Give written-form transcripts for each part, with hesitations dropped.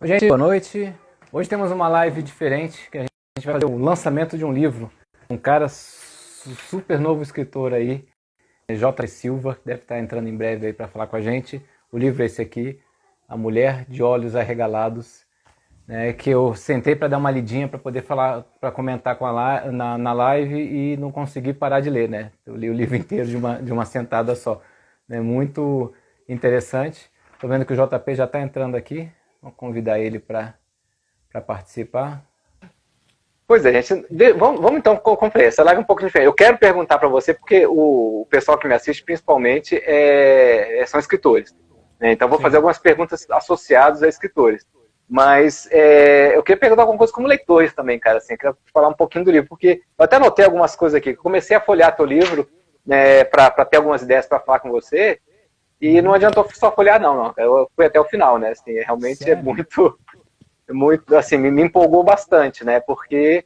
Oi, gente, boa noite. Hoje temos uma live diferente, que a gente vai fazer o lançamento de um livro. Um cara super novo escritor aí, J. Silva, deve estar entrando em breve aí para falar com a gente. O livro é esse aqui, A Mulher de Olhos Arregalados, né, que eu sentei para dar uma lidinha para poder falar, para comentar na live e não consegui parar de ler, né? Eu li o livro inteiro de uma sentada só, né? Muito interessante. Estou vendo que o JP já está entrando aqui. Vou convidar ele para participar. Pois é, gente. Vamos então cumprir essa live um pouco diferente. Eu quero perguntar para você, porque o pessoal que me assiste, principalmente, são escritores. Né? Então, vou fazer Sim. algumas perguntas associadas a escritores. Mas eu queria perguntar alguma coisa como leitor também, cara. Assim, queria falar um pouquinho do livro, porque eu até anotei algumas coisas aqui. Eu comecei a folhear teu livro, né, para ter algumas ideias para falar com você, e não adiantou só folhear, não. Eu fui até o final, né? Assim, realmente é Sério? muito assim, me empolgou bastante, né? Porque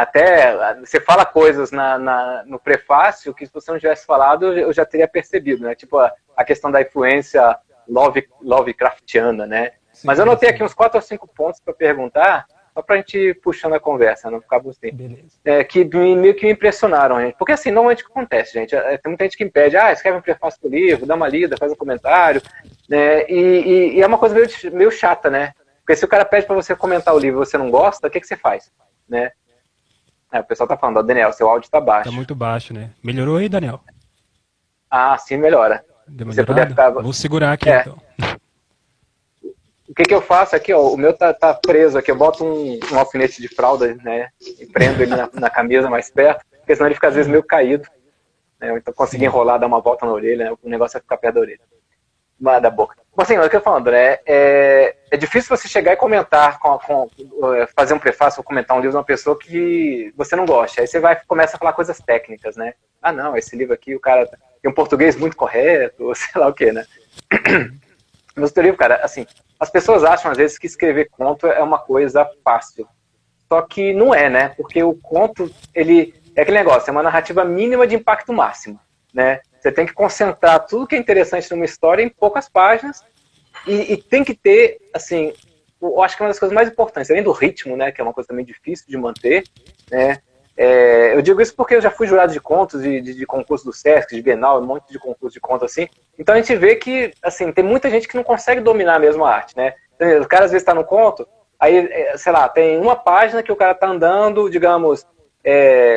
até você fala coisas no prefácio que se você não tivesse falado, eu já teria percebido, né? Tipo a questão da influência Lovecraftiana, né? Mas eu Sim, anotei aqui sim. uns 4 ou 5 pontos para perguntar, só para a gente ir puxando a conversa, não ficar assim. Beleza. Que meio que me impressionaram, gente. Porque assim, normalmente o que acontece, gente? Tem muita gente que impede, escreve um prefácio do livro, dá uma lida, faz um comentário, né? E é uma coisa meio chata, né? Porque se o cara pede para você comentar o livro e você não gosta, o que você faz? Né? O pessoal tá falando, ó, Daniel, seu áudio tá Tá baixo. muito baixo, né? Melhorou aí, Daniel? Ah, sim, melhora. Deu Se você puder melhorado? ficar. Vou segurar aqui É. então. O que eu faço aqui, ó? O meu tá preso aqui. Eu boto um alfinete de fralda, né? E prendo ele na camisa mais perto, porque senão ele fica às vezes meio caído. Né? Então conseguir Sim. enrolar, dar uma volta na orelha, né? O negócio é ficar perto da orelha. Da boca. Mas assim, o que eu falando, né? É difícil você chegar e comentar, fazer um prefácio ou comentar um livro de uma pessoa que você não gosta. Aí você começa a falar coisas técnicas, né? Ah, não, esse livro aqui, o cara tem um português muito correto, ou sei lá o quê, né? Uhum. Mas o livro, cara, assim, as pessoas acham às vezes que escrever conto é uma coisa fácil. Só que não é, né? Porque o conto, ele é aquele negócio, é uma narrativa mínima de impacto máximo, né? Você tem que concentrar tudo que é interessante numa história em poucas páginas e tem que ter, assim, eu acho que uma das coisas mais importantes, além do ritmo, né, que é uma coisa também difícil de manter, né? Eu digo isso porque eu já fui jurado de contos, de concurso do Sesc, de Bienal, um monte de concurso de conto assim. Então a gente vê que, assim, tem muita gente que não consegue dominar mesmo a arte, né? O cara às vezes está no conto, aí, sei lá, tem uma página que o cara está andando, digamos,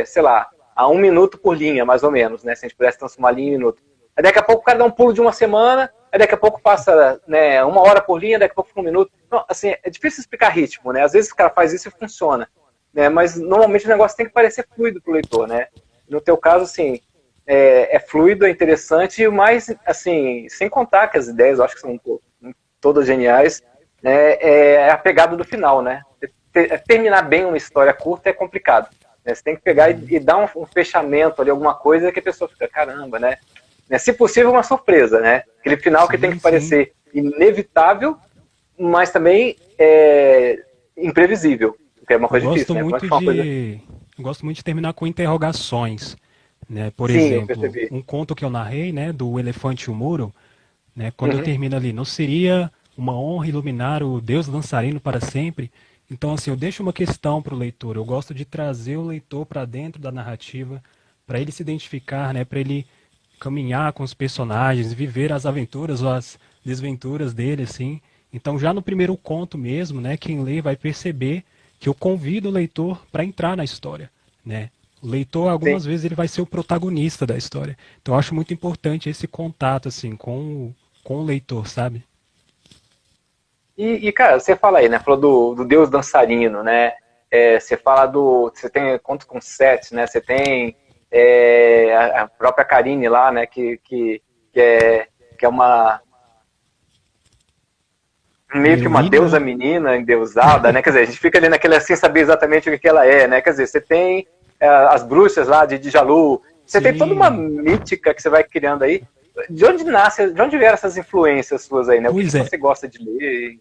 sei lá, a 1 minuto por linha, mais ou menos, né? Se a gente pudesse transformar linha em minuto. Aí daqui a pouco o cara dá um pulo de uma semana, aí daqui a pouco passa, né, 1 hora por linha, daqui a pouco fica 1 minuto. Então, assim, é difícil explicar ritmo, né? Às vezes o cara faz isso e funciona, né? Mas normalmente o negócio tem que parecer fluido pro leitor, né? No teu caso, assim, é fluido, é interessante, mas, assim, sem contar que as ideias eu acho que são todas geniais, né? É a pegada do final, né? Terminar bem uma história curta é complicado. Né? Você tem que pegar e dar um fechamento ali, alguma coisa que a pessoa fica, caramba, né? Se possível, uma surpresa, né? Aquele final que tem Sim, que sim. parecer inevitável, mas também imprevisível, que é uma Eu coisa difícil, gosto né? Como é que muito foi uma coisa... de. Eu gosto muito de terminar com interrogações, né? Por Sim, eu exemplo, percebi. um conto que eu narrei, né, do Elefante e o Muro, né? Quando eu Uhum. termino ali, não seria uma honra iluminar o Deus dançarino para sempre? Então, assim, eu deixo uma questão para o leitor. Eu gosto de trazer o leitor para dentro da narrativa, para ele se identificar, né? Para ele caminhar com os personagens, viver as aventuras ou as desventuras dele, assim. Então, já no primeiro conto mesmo, né? Quem lê vai perceber que eu convido o leitor para entrar na história, né? O leitor, Sim. algumas vezes, ele vai ser o protagonista da história. Então, eu acho muito importante esse contato, assim, com o leitor, sabe? Cara, você fala aí, né? Falou do Deus dançarino, né? Você fala do. Você tem conto com sete, né? Você tem a própria Karine lá, né? Que é, que é uma. Meio que uma Heroína, deusa né? menina, endeusada, né? Quer dizer, a gente fica ali naquele sem saber exatamente o que ela é, né? Quer dizer, você tem as bruxas lá de Jalu, você tem toda uma Sim. mítica que você vai criando aí. De onde vieram essas influências suas aí, né? O que Pois é, você gosta de ler?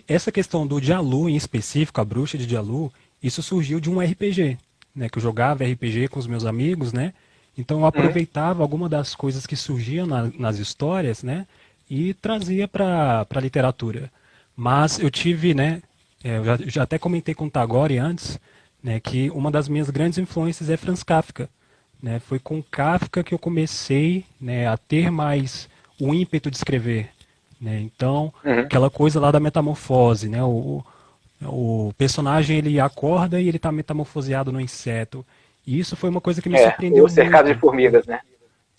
essa questão do Dialu em específico, a bruxa de Dialu, isso surgiu de um RPG, né? Que eu jogava RPG com os meus amigos, né? Então eu Hum? aproveitava alguma das coisas que surgiam nas histórias, né? E trazia para a literatura. Mas eu tive, né, eu já até comentei com o Tagore antes, né, que uma das minhas grandes influências é Franz Kafka, né? Foi com Kafka que eu comecei, né, a ter mais o ímpeto de escrever, né? Então, Uhum. aquela coisa lá da metamorfose, né? O personagem ele acorda e ele está metamorfoseado no inseto. E isso foi uma coisa que me O surpreendeu cercado de muito. formigas, né?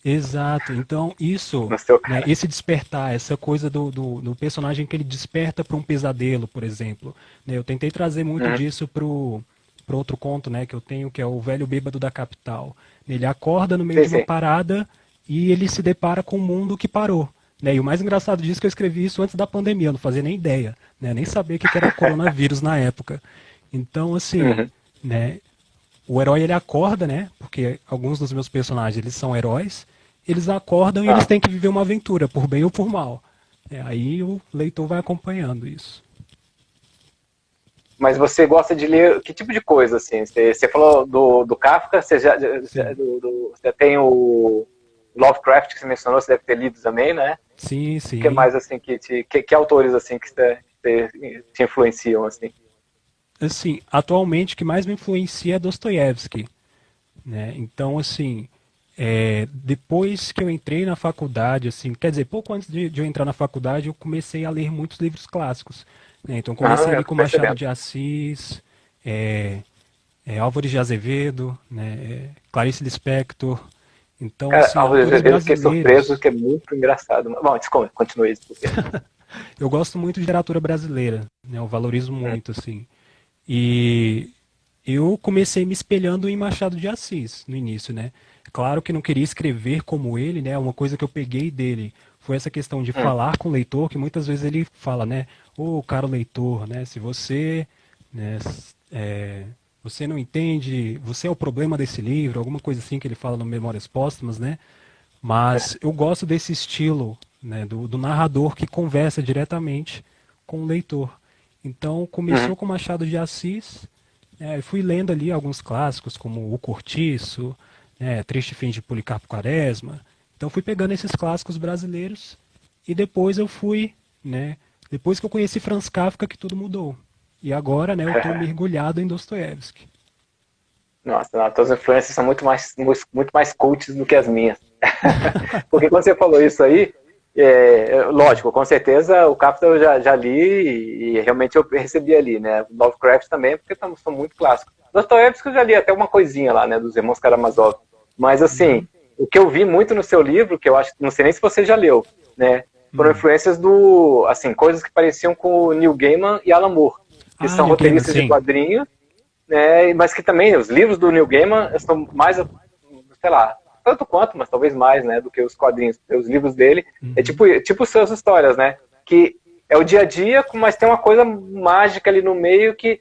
Exato. Então, isso, No seu né, cara. esse despertar, essa coisa do personagem que ele desperta para um pesadelo, por exemplo. Né, eu tentei trazer muito Uhum. disso pro outro conto, né, que eu tenho, que é o Velho Bêbado da Capital. Ele acorda no meio Sim, de uma sim. parada e ele se depara com um mundo que parou. Né, e o mais engraçado disso é que eu escrevi isso antes da pandemia, eu não fazia nem ideia, né, nem sabia o que era coronavírus na época. Então, assim, Uhum. né, o herói ele acorda, né? Porque alguns dos meus personagens eles são heróis. Eles acordam e eles Ah. têm que viver uma aventura, por bem ou por mal. Aí o leitor vai acompanhando isso. Mas você gosta de ler que tipo de coisa, assim? Você falou do Kafka, você Sim, você tem o Lovecraft que você mencionou, você deve ter lido também, né? sim, O que sim. mais, assim, que autores, assim, que te influenciam, assim? Assim, atualmente o que mais me influencia é Dostoiévski, né? Então, assim, depois que eu entrei na faculdade, assim, quer dizer, pouco antes de eu entrar na faculdade, eu comecei a ler muitos livros clássicos, né? Então, comecei Aham, ali eu tô com Machado percebendo. de Assis, Álvares de Azevedo, né? Clarice Lispector. Então, Cara, assim, Álvares de autores Azevedo, fiquei surpreso, brasileiros. que é muito engraçado. Bom, continue, desculpe. Eu gosto muito de literatura brasileira, né? Eu valorizo Hum. muito, assim. E eu comecei me espelhando em Machado de Assis no início, né? Claro que não queria escrever como ele, né? Uma coisa que eu peguei dele foi essa questão de Hum. falar com o leitor, que muitas vezes ele fala, né? Ô, caro leitor, né? Se você, né, você não entende, você é o problema desse livro, alguma coisa assim que ele fala no Memórias Póstumas, né? Mas eu gosto desse estilo, né, do narrador que conversa diretamente com o leitor. Então Uhum. começou com Machado de Assis, eu fui lendo ali alguns clássicos como O Cortiço, né, Triste Fim de Policarpo Quaresma. Então fui pegando esses clássicos brasileiros e depois eu fui, né, depois que eu conheci Franz Kafka que tudo mudou. E agora, né, eu estou mergulhado em Dostoiévski. Nossa, não, tuas influências são muito mais cults do que as minhas. Porque quando você falou isso aí, lógico, com certeza o Capta eu já li e realmente eu recebi ali, né? Lovecraft também, porque são muito clássicos. Dostoiévski eu já li até uma coisinha lá, né? Dos Irmãos Karamazov. Mas assim, Uhum. o que eu vi muito no seu livro, que eu acho, não sei nem se você já leu, né? Foram Hum. influências assim, coisas que pareciam com o Neil Gaiman e Alan Moore, que Ah, são New Gaiman, roteiristas de sim. quadrinhos, né? Mas que também os livros do Neil Gaiman são mais, sei lá, tanto quanto, mas talvez mais, né, do que os quadrinhos. Os livros dele é Uhum. tipo suas histórias, né? Que é o dia a dia, mas tem uma coisa mágica ali no meio que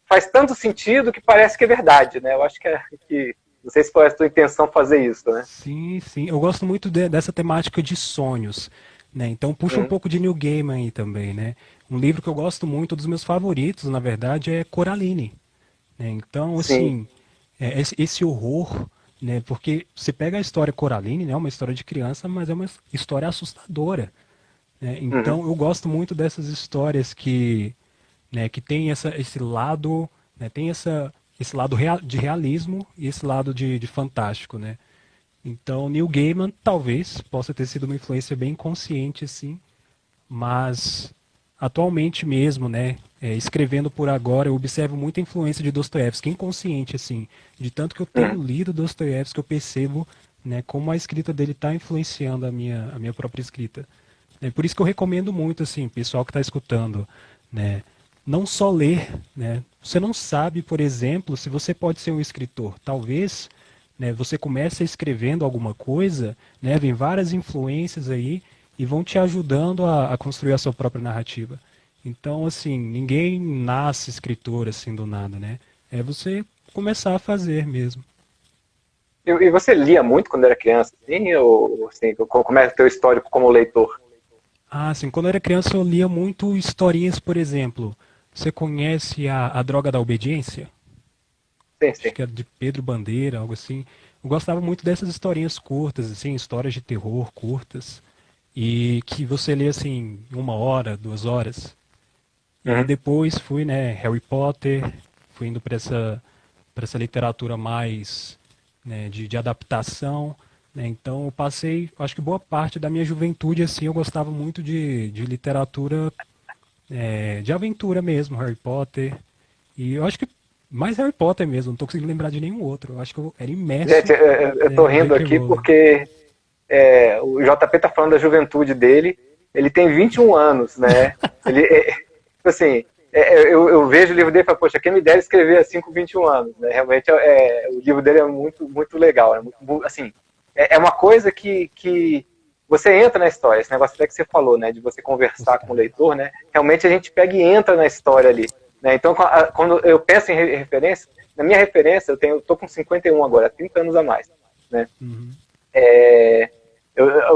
faz tanto sentido que parece que é verdade, né? Eu acho que não sei se foi a tua intenção fazer isso, né? Sim, sim. Eu gosto muito dessa temática de sonhos, né? Então puxa um Hum. pouco de Neil Gaiman aí também, né? Um livro que eu gosto muito, dos meus favoritos, na verdade, é Coraline, né? Então, Sim. assim, esse horror, né? Porque você pega a história Coraline, né? É uma história de criança, mas é uma história assustadora, né? Uhum. Então, eu gosto muito dessas histórias que, né, que tem esse lado, né? Tem esse lado de realismo e esse lado de fantástico, né? Então, Neil Gaiman talvez possa ter sido uma influência bem consciente, assim, mas atualmente mesmo, né, escrevendo por agora, eu observo muita influência de Dostoiévski, inconsciente, assim, de tanto que eu Uhum. tenho lido Dostoiévski, eu percebo, né, como a escrita dele está influenciando a minha própria escrita. É por isso que eu recomendo muito, assim, pessoal que está escutando, né, não só ler, né, você não sabe, por exemplo, se você pode ser um escritor. Talvez, né, você comece escrevendo alguma coisa, né, vem várias influências aí e vão te ajudando a construir a sua própria narrativa. Então, assim, ninguém nasce escritor assim do nada, né? É você começar a fazer mesmo. E você lia muito quando era criança, assim, ou assim, como é o teu histórico como leitor? Ah, assim, quando eu era criança eu lia muito historinhas, por exemplo. Você conhece a Droga da Obediência? Sim, Acho sim. que é de Pedro Bandeira, algo assim. Eu gostava muito dessas historinhas curtas, assim, histórias de terror curtas, e que você lê assim, em 1 hora, 2 horas. E aí depois fui, né, Harry Potter, fui indo para essa literatura mais, né, de adaptação, né? Então eu passei, acho que boa parte da minha juventude assim, eu gostava muito de literatura de aventura mesmo, Harry Potter. E eu acho que mais Harry Potter mesmo, não tô conseguindo lembrar de nenhum outro. Eu acho que eu era imerso, Gente, eu né, tô no rindo J.K. aqui Rowling. porque o JP tá falando da juventude dele, ele tem 21 anos, né? Ele, tipo assim, eu vejo o livro dele e falo, poxa, quem me dera escrever assim com 21 anos, né? Realmente, o livro dele é muito, muito legal, é muito, assim, é uma coisa que você entra na história, esse negócio até que você falou, né, de você conversar com o Gostava. leitor, né? Realmente a gente pega e entra na história ali, né? Então, quando eu penso em referência, na minha referência, eu tô com 51 agora, 30 anos a mais, né? Uhum.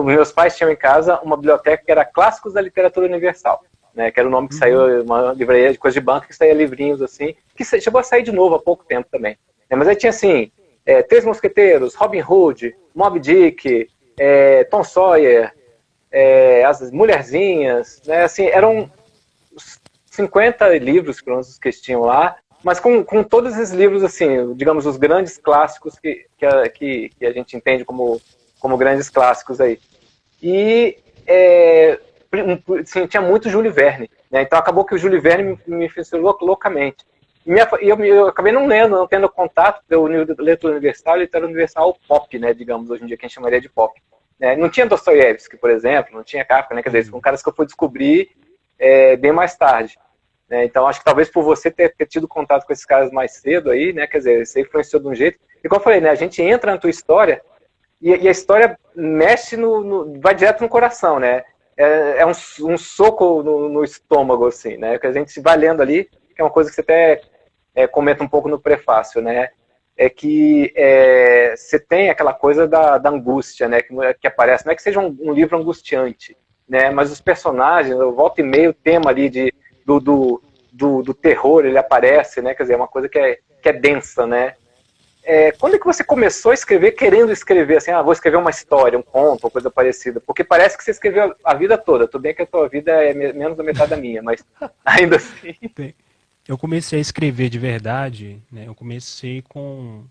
Meus pais tinham em casa uma biblioteca que era Clássicos da Literatura Universal, né, que era o nome que Uhum. saiu, uma livraria de coisa de banca que saía livrinhos assim, que chegou a sair de novo há pouco tempo também. Mas aí tinha assim, Três Mosqueteiros, Robin Hood, Moby Dick, Tom Sawyer, as Mulherzinhas, né, assim, eram 50 livros que eles tinham lá, mas com todos esses livros, assim, digamos, os grandes clássicos que a gente entende como grandes clássicos aí. E assim, tinha muito Júlio Verne, né? Então acabou que o Júlio Verne me influenciou loucamente. Eu acabei não tendo contato da leitura universal e literatura universal pop, né? Digamos, hoje em dia, que a gente chamaria de pop. Né? Não tinha Dostoiévski, por exemplo, não tinha Kafka, né? Quer dizer, são caras que eu fui descobrir bem mais tarde. Né? Então, acho que talvez por você ter tido contato com esses caras mais cedo aí, né? Quer dizer, você influenciou de um jeito. E como eu falei, né? A gente entra na tua história e a história mexe vai direto no coração, né? É um soco no estômago, assim, né? Que a gente vai lendo ali, que é uma coisa que você até comenta um pouco no prefácio, né? É que você tem aquela coisa da angústia, né? Que aparece. Não é que seja um livro angustiante, né? Mas os personagens, volta e meia, o tema ali do terror, ele aparece, né? Quer dizer, é uma coisa que é densa, né? Quando é que você começou a escrever querendo escrever assim, vou escrever uma história, um conto, ou coisa parecida? Porque parece que você escreveu a vida toda. Tudo bem que a tua vida é menos da metade da minha, mas ainda assim. Bem, eu comecei a escrever de verdade, né? Eu comecei com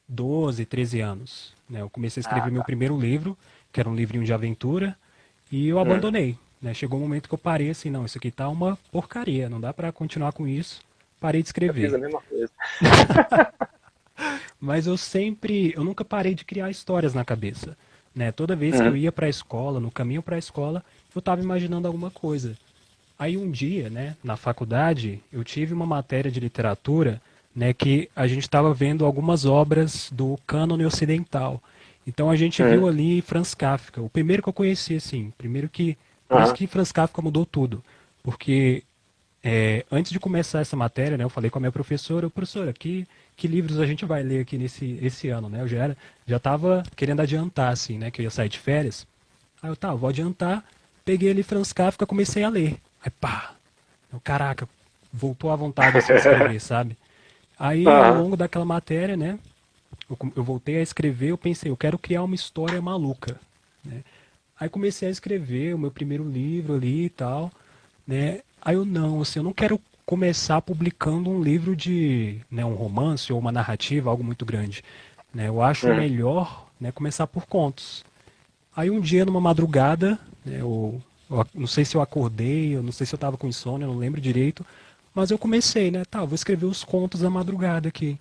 12, 13 anos, né? Eu comecei a escrever meu Tá. primeiro livro, que era um livrinho de aventura, e eu abandonei, né? Chegou um momento que eu parei assim, não, isso aqui tá uma porcaria, não dá pra continuar com isso. Parei de Eu fiz escrever. a mesma coisa. Mas eu nunca parei de criar histórias na cabeça, né? Toda vez que eu Uhum. ia para a escola, no caminho para a escola, eu estava imaginando alguma coisa. Aí um dia, né, na faculdade, eu tive uma matéria de literatura, né, que a gente estava vendo algumas obras do cânone ocidental. Então a gente viu Uhum. ali Franz Kafka, o primeiro que eu conheci, assim, primeiro que, por isso Uhum. que Franz Kafka mudou tudo, porque antes de começar essa matéria, né, eu falei com a minha professora, professora, que livros a gente vai ler aqui esse ano, né? Eu já estava querendo adiantar, assim, né, que eu ia sair de férias. Aí eu, tá, vou adiantar, peguei ali Franz Kafka, comecei a ler. Aí pá, caraca, voltou à vontade assim de escrever, sabe? Aí ao Uhum. longo daquela matéria, né, eu voltei a escrever, eu pensei, eu quero criar uma história maluca, né? Aí comecei a escrever o meu primeiro livro ali e tal, né? Aí eu não, assim, eu não quero começar publicando um livro de, né, um romance ou uma narrativa, algo muito grande, né? Eu acho Uhum. melhor, né, começar por contos. Aí um dia, numa madrugada, né, eu não sei se eu acordei, eu não sei se eu estava com insônia, eu não lembro direito, mas eu comecei, né? Tá, vou escrever os contos da madrugada aqui.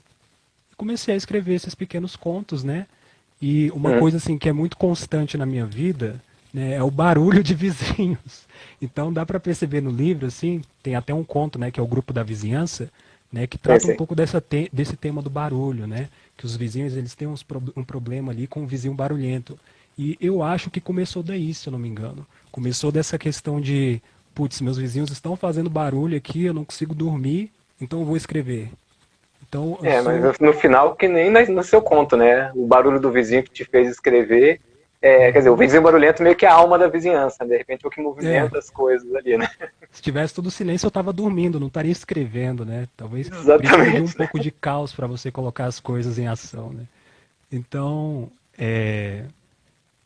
Comecei a escrever esses pequenos contos, né? E uma Uhum. coisa assim que é muito constante na minha vida, né, é o barulho de vizinhos. Então dá para perceber no livro assim, tem até um conto, né, que é o grupo da vizinhança, né, que Sim, trata um sim. pouco desse tema do barulho, né? Que os vizinhos eles têm um problema ali com o vizinho barulhento. E eu acho que começou daí, se eu não me engano. Começou dessa questão de, putz, meus vizinhos estão fazendo barulho aqui, eu não consigo dormir, então eu vou escrever. Então eu Mas sou. no final, que nem no seu conto, né? O barulho do vizinho que te fez escrever. Quer dizer, o Uhum. vizinho barulhento meio que é a alma da vizinhança, de repente é o que É, movimenta as coisas ali, né? se tivesse tudo silêncio, eu estava dormindo, não estaria escrevendo, né? Talvez por isso que de um Exatamente, né? pouco de caos para você colocar as coisas em ação, né? Então,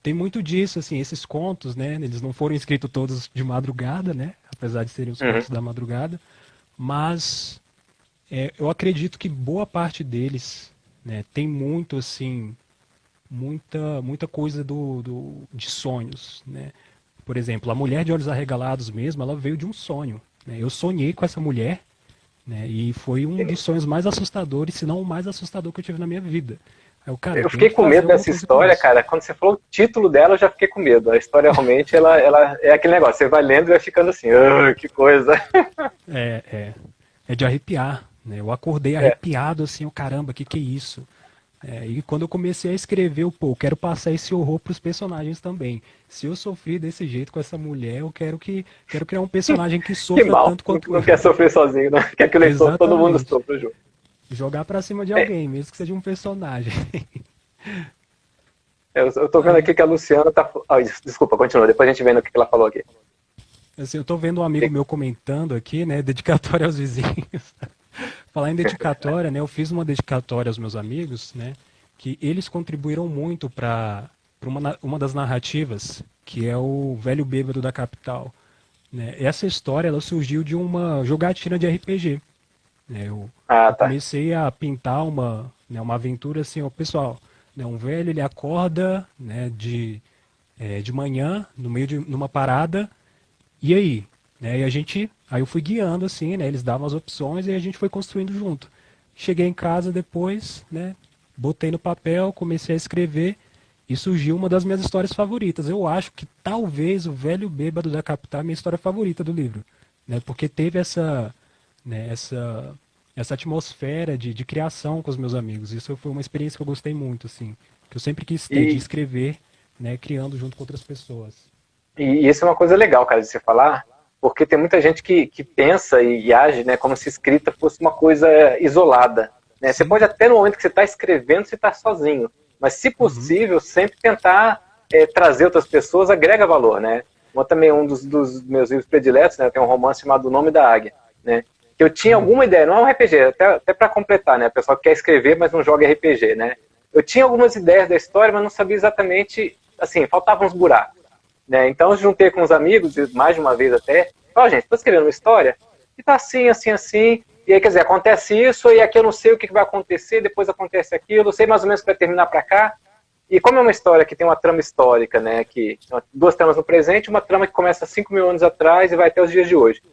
tem muito disso, assim, esses contos, né? Eles não foram escritos todos de madrugada, né? apesar de serem os Uhum. contos da madrugada, mas eu acredito que boa parte deles, né, tem muito assim, muita coisa de sonhos, né? Por exemplo, a mulher de olhos arregalados mesmo, ela veio de um sonho, né? Eu sonhei com essa mulher, né? E foi um dos sonhos mais assustadores, se não o mais assustador que eu tive na minha vida. Aí eu, cara, eu Eu tenho fiquei que com fazer medo alguma dessa coisa com história, isso. cara. Quando você falou o título dela, eu já fiquei com medo. A história realmente, ela é aquele negócio. Você vai lendo e vai ficando assim, que coisa. É, é, é de arrepiar, né? Eu acordei É. arrepiado assim, o caramba, que é isso? E quando eu comecei a escrever, eu quero passar esse horror para os personagens também. Se eu sofri desse jeito com essa mulher, eu quero criar um personagem que Que sofra mal. tanto Não, quanto não eu. quer sofrer sozinho, né? Quer que o leitor, todo mundo Exatamente. sofra junto. Jogar pra cima de É, alguém, mesmo que seja um personagem. eu tô vendo Aí, aqui que a Luciana tá. Desculpa, continua. Depois a gente vê no que ela falou aqui. assim, eu tô vendo um amigo meu comentando aqui, né, dedicatória aos vizinhos. Falar em dedicatória, né, eu fiz uma dedicatória aos meus amigos, né, que eles contribuíram muito para uma das narrativas, que é o Velho Bêbado da Capital. Né? Essa história ela surgiu de uma jogatina de RPG. Né? Ah, Eu tá. comecei a pintar uma aventura assim, ó, pessoal, né, um velho ele acorda, né, de manhã, no meio de numa parada, e aí? Né, aí eu fui guiando assim, né, eles davam as opções e a gente foi construindo junto. Cheguei em casa depois, né, botei no papel, comecei a escrever e surgiu uma das minhas histórias favoritas. Eu acho que talvez o Velho Bêbado da Capital é a minha história favorita do livro, né, porque teve né, essa atmosfera de criação com os meus amigos. Isso foi uma experiência que eu gostei muito, assim, que eu sempre quis ter, de E, escrever, né, criando junto com outras pessoas. e isso é uma coisa legal, cara, de você falar, porque tem muita gente que pensa e age, né, como se escrita fosse uma coisa isolada. Né? Você Sim. pode até no momento que você está escrevendo, você está sozinho, mas se Uhum. possível, sempre tentar trazer outras pessoas agrega valor, né? Também um dos meus livros prediletos, né, tem um romance chamado O Nome da Águia, né? Que eu tinha alguma ideia, não é um RPG, até para completar, né? O pessoal quer escrever, mas não joga RPG, né? Eu tinha algumas ideias da história, mas não sabia exatamente, assim, faltavam uns buracos. Né? Então eu juntei com os amigos, mais de uma vez até, gente, estou escrevendo uma história e tá assim, assim, assim, e aí, quer dizer, acontece isso, e aqui eu não sei o que vai acontecer, depois acontece aquilo, eu sei mais ou menos que vai terminar para cá, e como é uma história que tem uma trama histórica, né, que duas tramas no presente, uma trama que começa 5 mil anos atrás e vai até os dias de hoje.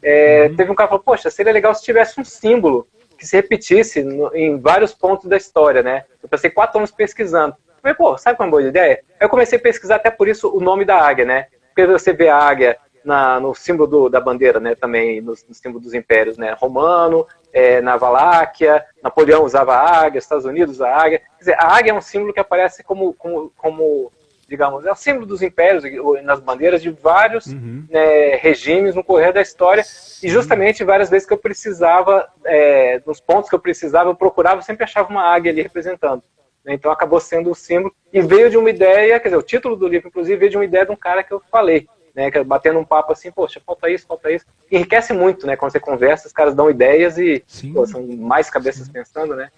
Uhum. Teve um cara que falou, poxa, seria legal se tivesse um símbolo que se repetisse em vários pontos da história, né? Eu passei 4 anos pesquisando. Eu falei, pô, sabe qual é uma boa ideia? Aí eu comecei a pesquisar até por isso o nome da águia, né? Porque você vê a águia no símbolo da bandeira, né? Também no símbolo dos impérios, né? Romano, na Valáquia, Napoleão usava a águia, Estados Unidos a águia. Quer dizer, a águia é um símbolo que aparece como digamos, é o símbolo dos impérios nas bandeiras de vários Uhum. regimes no correr da história, e Sim. justamente várias vezes que eu precisava, nos pontos que eu precisava, eu procurava, eu sempre achava uma águia ali representando. Então acabou sendo o símbolo, e veio de uma ideia, quer dizer, o título do livro, inclusive, veio de uma ideia de um cara que eu falei, né, que batendo um papo assim, poxa, falta isso, enriquece muito, né, quando você conversa, os caras dão ideias e, pô, Sim. são mais cabeças Sim. pensando, né.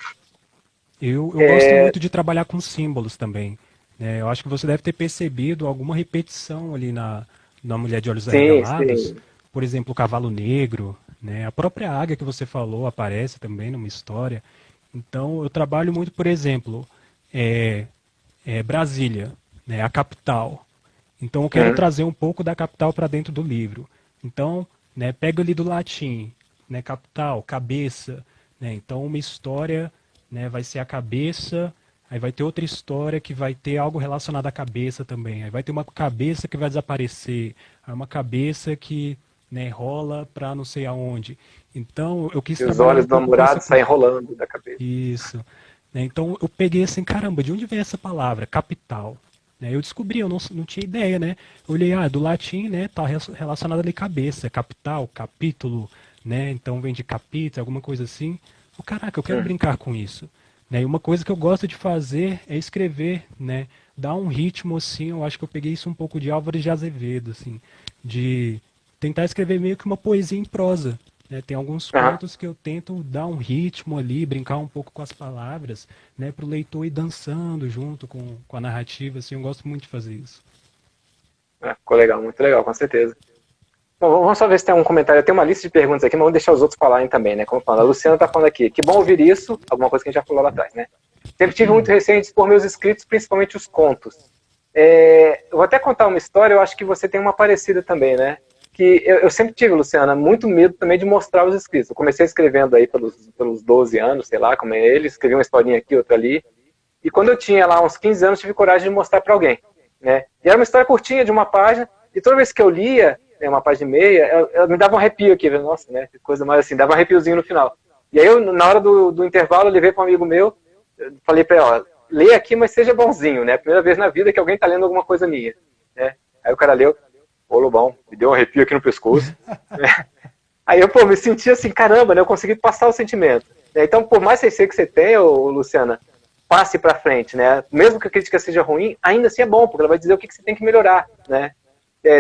Eu gosto muito de trabalhar com símbolos também. Né? Eu acho que você deve ter percebido alguma repetição ali na Mulher de Olhos Sim, Arregalados. sim. Por exemplo, o cavalo negro, né? A própria águia que você falou aparece também numa história. Então, eu trabalho muito, por exemplo, é, Brasília, né? A capital. Então, eu quero Uhum. trazer um pouco da capital para dentro do livro. Então, né, pega ali do latim, né? Capital, cabeça. Né? Então, uma história, né, vai ser a cabeça, aí vai ter outra história que vai ter algo relacionado à cabeça também. Aí vai ter uma cabeça que vai desaparecer, aí uma cabeça que, né, rola para não sei aonde. Então, eu quis E os trabalhar um olhos do pouco com essa. namorado saem rolando da cabeça. Isso. Né? Então, eu peguei assim, caramba, de onde vem essa palavra? Capital. Né? Eu descobri, eu não tinha ideia, né? Eu olhei, do latim, né? Tá relacionado ali cabeça, capital, capítulo, né? Então vem de capítulo, alguma coisa assim. Caraca, eu quero Uhum. brincar com isso. Né? E uma coisa que eu gosto de fazer é escrever, né? Dar um ritmo assim, eu acho que eu peguei isso um pouco de Álvares de Azevedo, assim, de tentar escrever meio que uma poesia em prosa. Né? Tem alguns Uhum. contos que eu tento dar um ritmo ali, brincar um pouco com as palavras, né? Para o leitor ir dançando junto com a narrativa. Assim, eu gosto muito de fazer isso. Ficou legal, muito legal, com certeza. Bom, vamos só ver se tem um comentário. Eu tenho uma lista de perguntas aqui, mas vamos deixar os outros falarem também, né? Como falando, a Luciana está falando aqui. Que bom ouvir isso, alguma coisa que a gente já falou lá atrás, né? Sempre tive muito receio de expor meus escritos, principalmente os contos. Eu vou até contar uma história, eu acho que você tem uma parecida também, né? Que eu sempre tive, Luciana, muito medo também de mostrar os escritos. Eu comecei escrevendo aí pelos 12 anos, sei lá, como é ele, escrevi uma historinha aqui, outra ali. E quando eu tinha lá uns 15 anos, tive coragem de mostrar para alguém, né? E era uma história curtinha, de uma página, e toda vez que eu lia, uma página e meia, eu me dava um arrepio aqui, nossa, né? Que coisa mais assim, dava um arrepiozinho no final. E aí, na hora do intervalo, eu levei para um amigo meu, falei para ele, ó, lê aqui, mas seja bonzinho, né? Primeira vez na vida que alguém tá lendo alguma coisa minha, né? Aí o cara leu, ô Lobão, me deu um arrepio aqui no pescoço. Aí eu, me senti assim, caramba, né? Eu consegui passar o sentimento. Então, por mais receio que você tenha, Luciana, passe para frente, né? Mesmo que a crítica seja ruim, ainda assim é bom, porque ela vai dizer o que você tem que melhorar, né?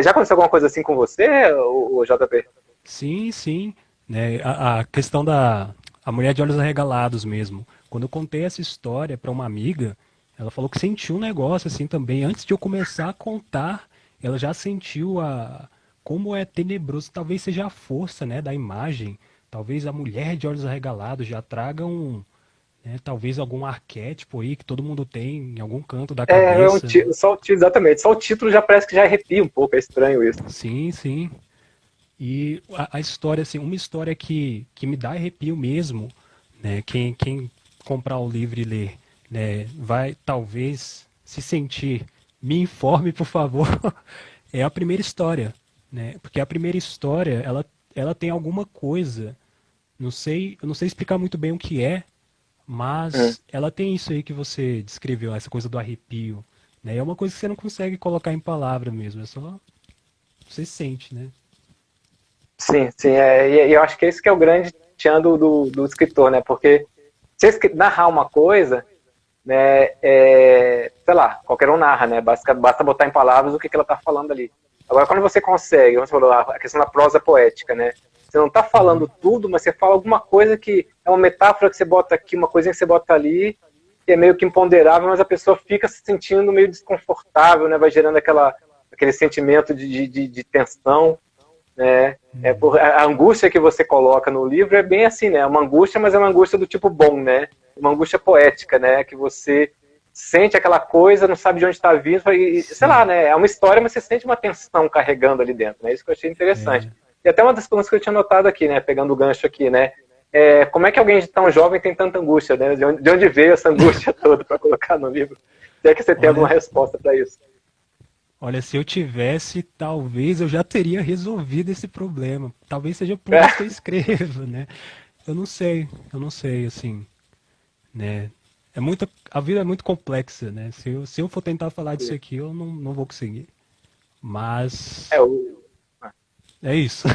Já aconteceu alguma coisa assim com você, o JP? Sim, sim. Né, a questão da a mulher de olhos arregalados mesmo. Quando eu contei essa história para uma amiga, ela falou que sentiu um negócio assim também. Antes de eu começar a contar, ela já sentiu como é tenebroso. Talvez seja a força, né, da imagem. Talvez a mulher de olhos arregalados já traga talvez algum arquétipo aí que todo mundo tem em algum canto da cabeça. Exatamente. Só o título já parece que já arrepia um pouco. É estranho isso. Sim, sim. E a história, assim, uma história que me dá arrepio mesmo, né? Quem comprar o livro e ler, né, vai talvez se sentir. Me informe, por favor. É a primeira história, né? Porque a primeira história, ela tem alguma coisa. Eu não sei explicar muito bem o que é, mas ela tem isso aí que você descreveu, essa coisa do arrepio, né? É uma coisa que você não consegue colocar em palavra mesmo, é só você sente, né? Sim, sim. E eu acho que esse que é o grande tchan do escritor, né? Porque se narrar uma coisa, né, sei lá, qualquer um narra, né? Basta botar em palavras o que ela está falando ali. Agora, quando você consegue, você falou a questão da prosa poética, né? Você não está falando tudo, mas você fala alguma coisa que é uma metáfora que você bota aqui, uma coisinha que você bota ali, que é meio que imponderável, mas a pessoa fica se sentindo meio desconfortável, né? Vai gerando aquele sentimento de tensão, né? A angústia que você coloca no livro é bem assim, né? É uma angústia, mas é uma angústia do tipo bom, né? Uma angústia poética, né? Que você sente aquela coisa, não sabe de onde está vindo, e sei lá, né? É uma história, mas você sente uma tensão carregando ali dentro, né? Isso que eu achei interessante. E até uma das coisas que eu tinha notado aqui, né? Pegando o gancho aqui, né? Como é que alguém tão jovem tem tanta angústia, né? De onde veio essa angústia toda para colocar no livro? Se é que você tem alguma resposta para isso. Olha, se eu tivesse, talvez eu já teria resolvido esse problema. Talvez seja por isso que eu escrevo, né? Eu não sei, assim, né? A vida é muito complexa, né? Se eu for tentar falar disso aqui, eu não vou conseguir. Mas é isso.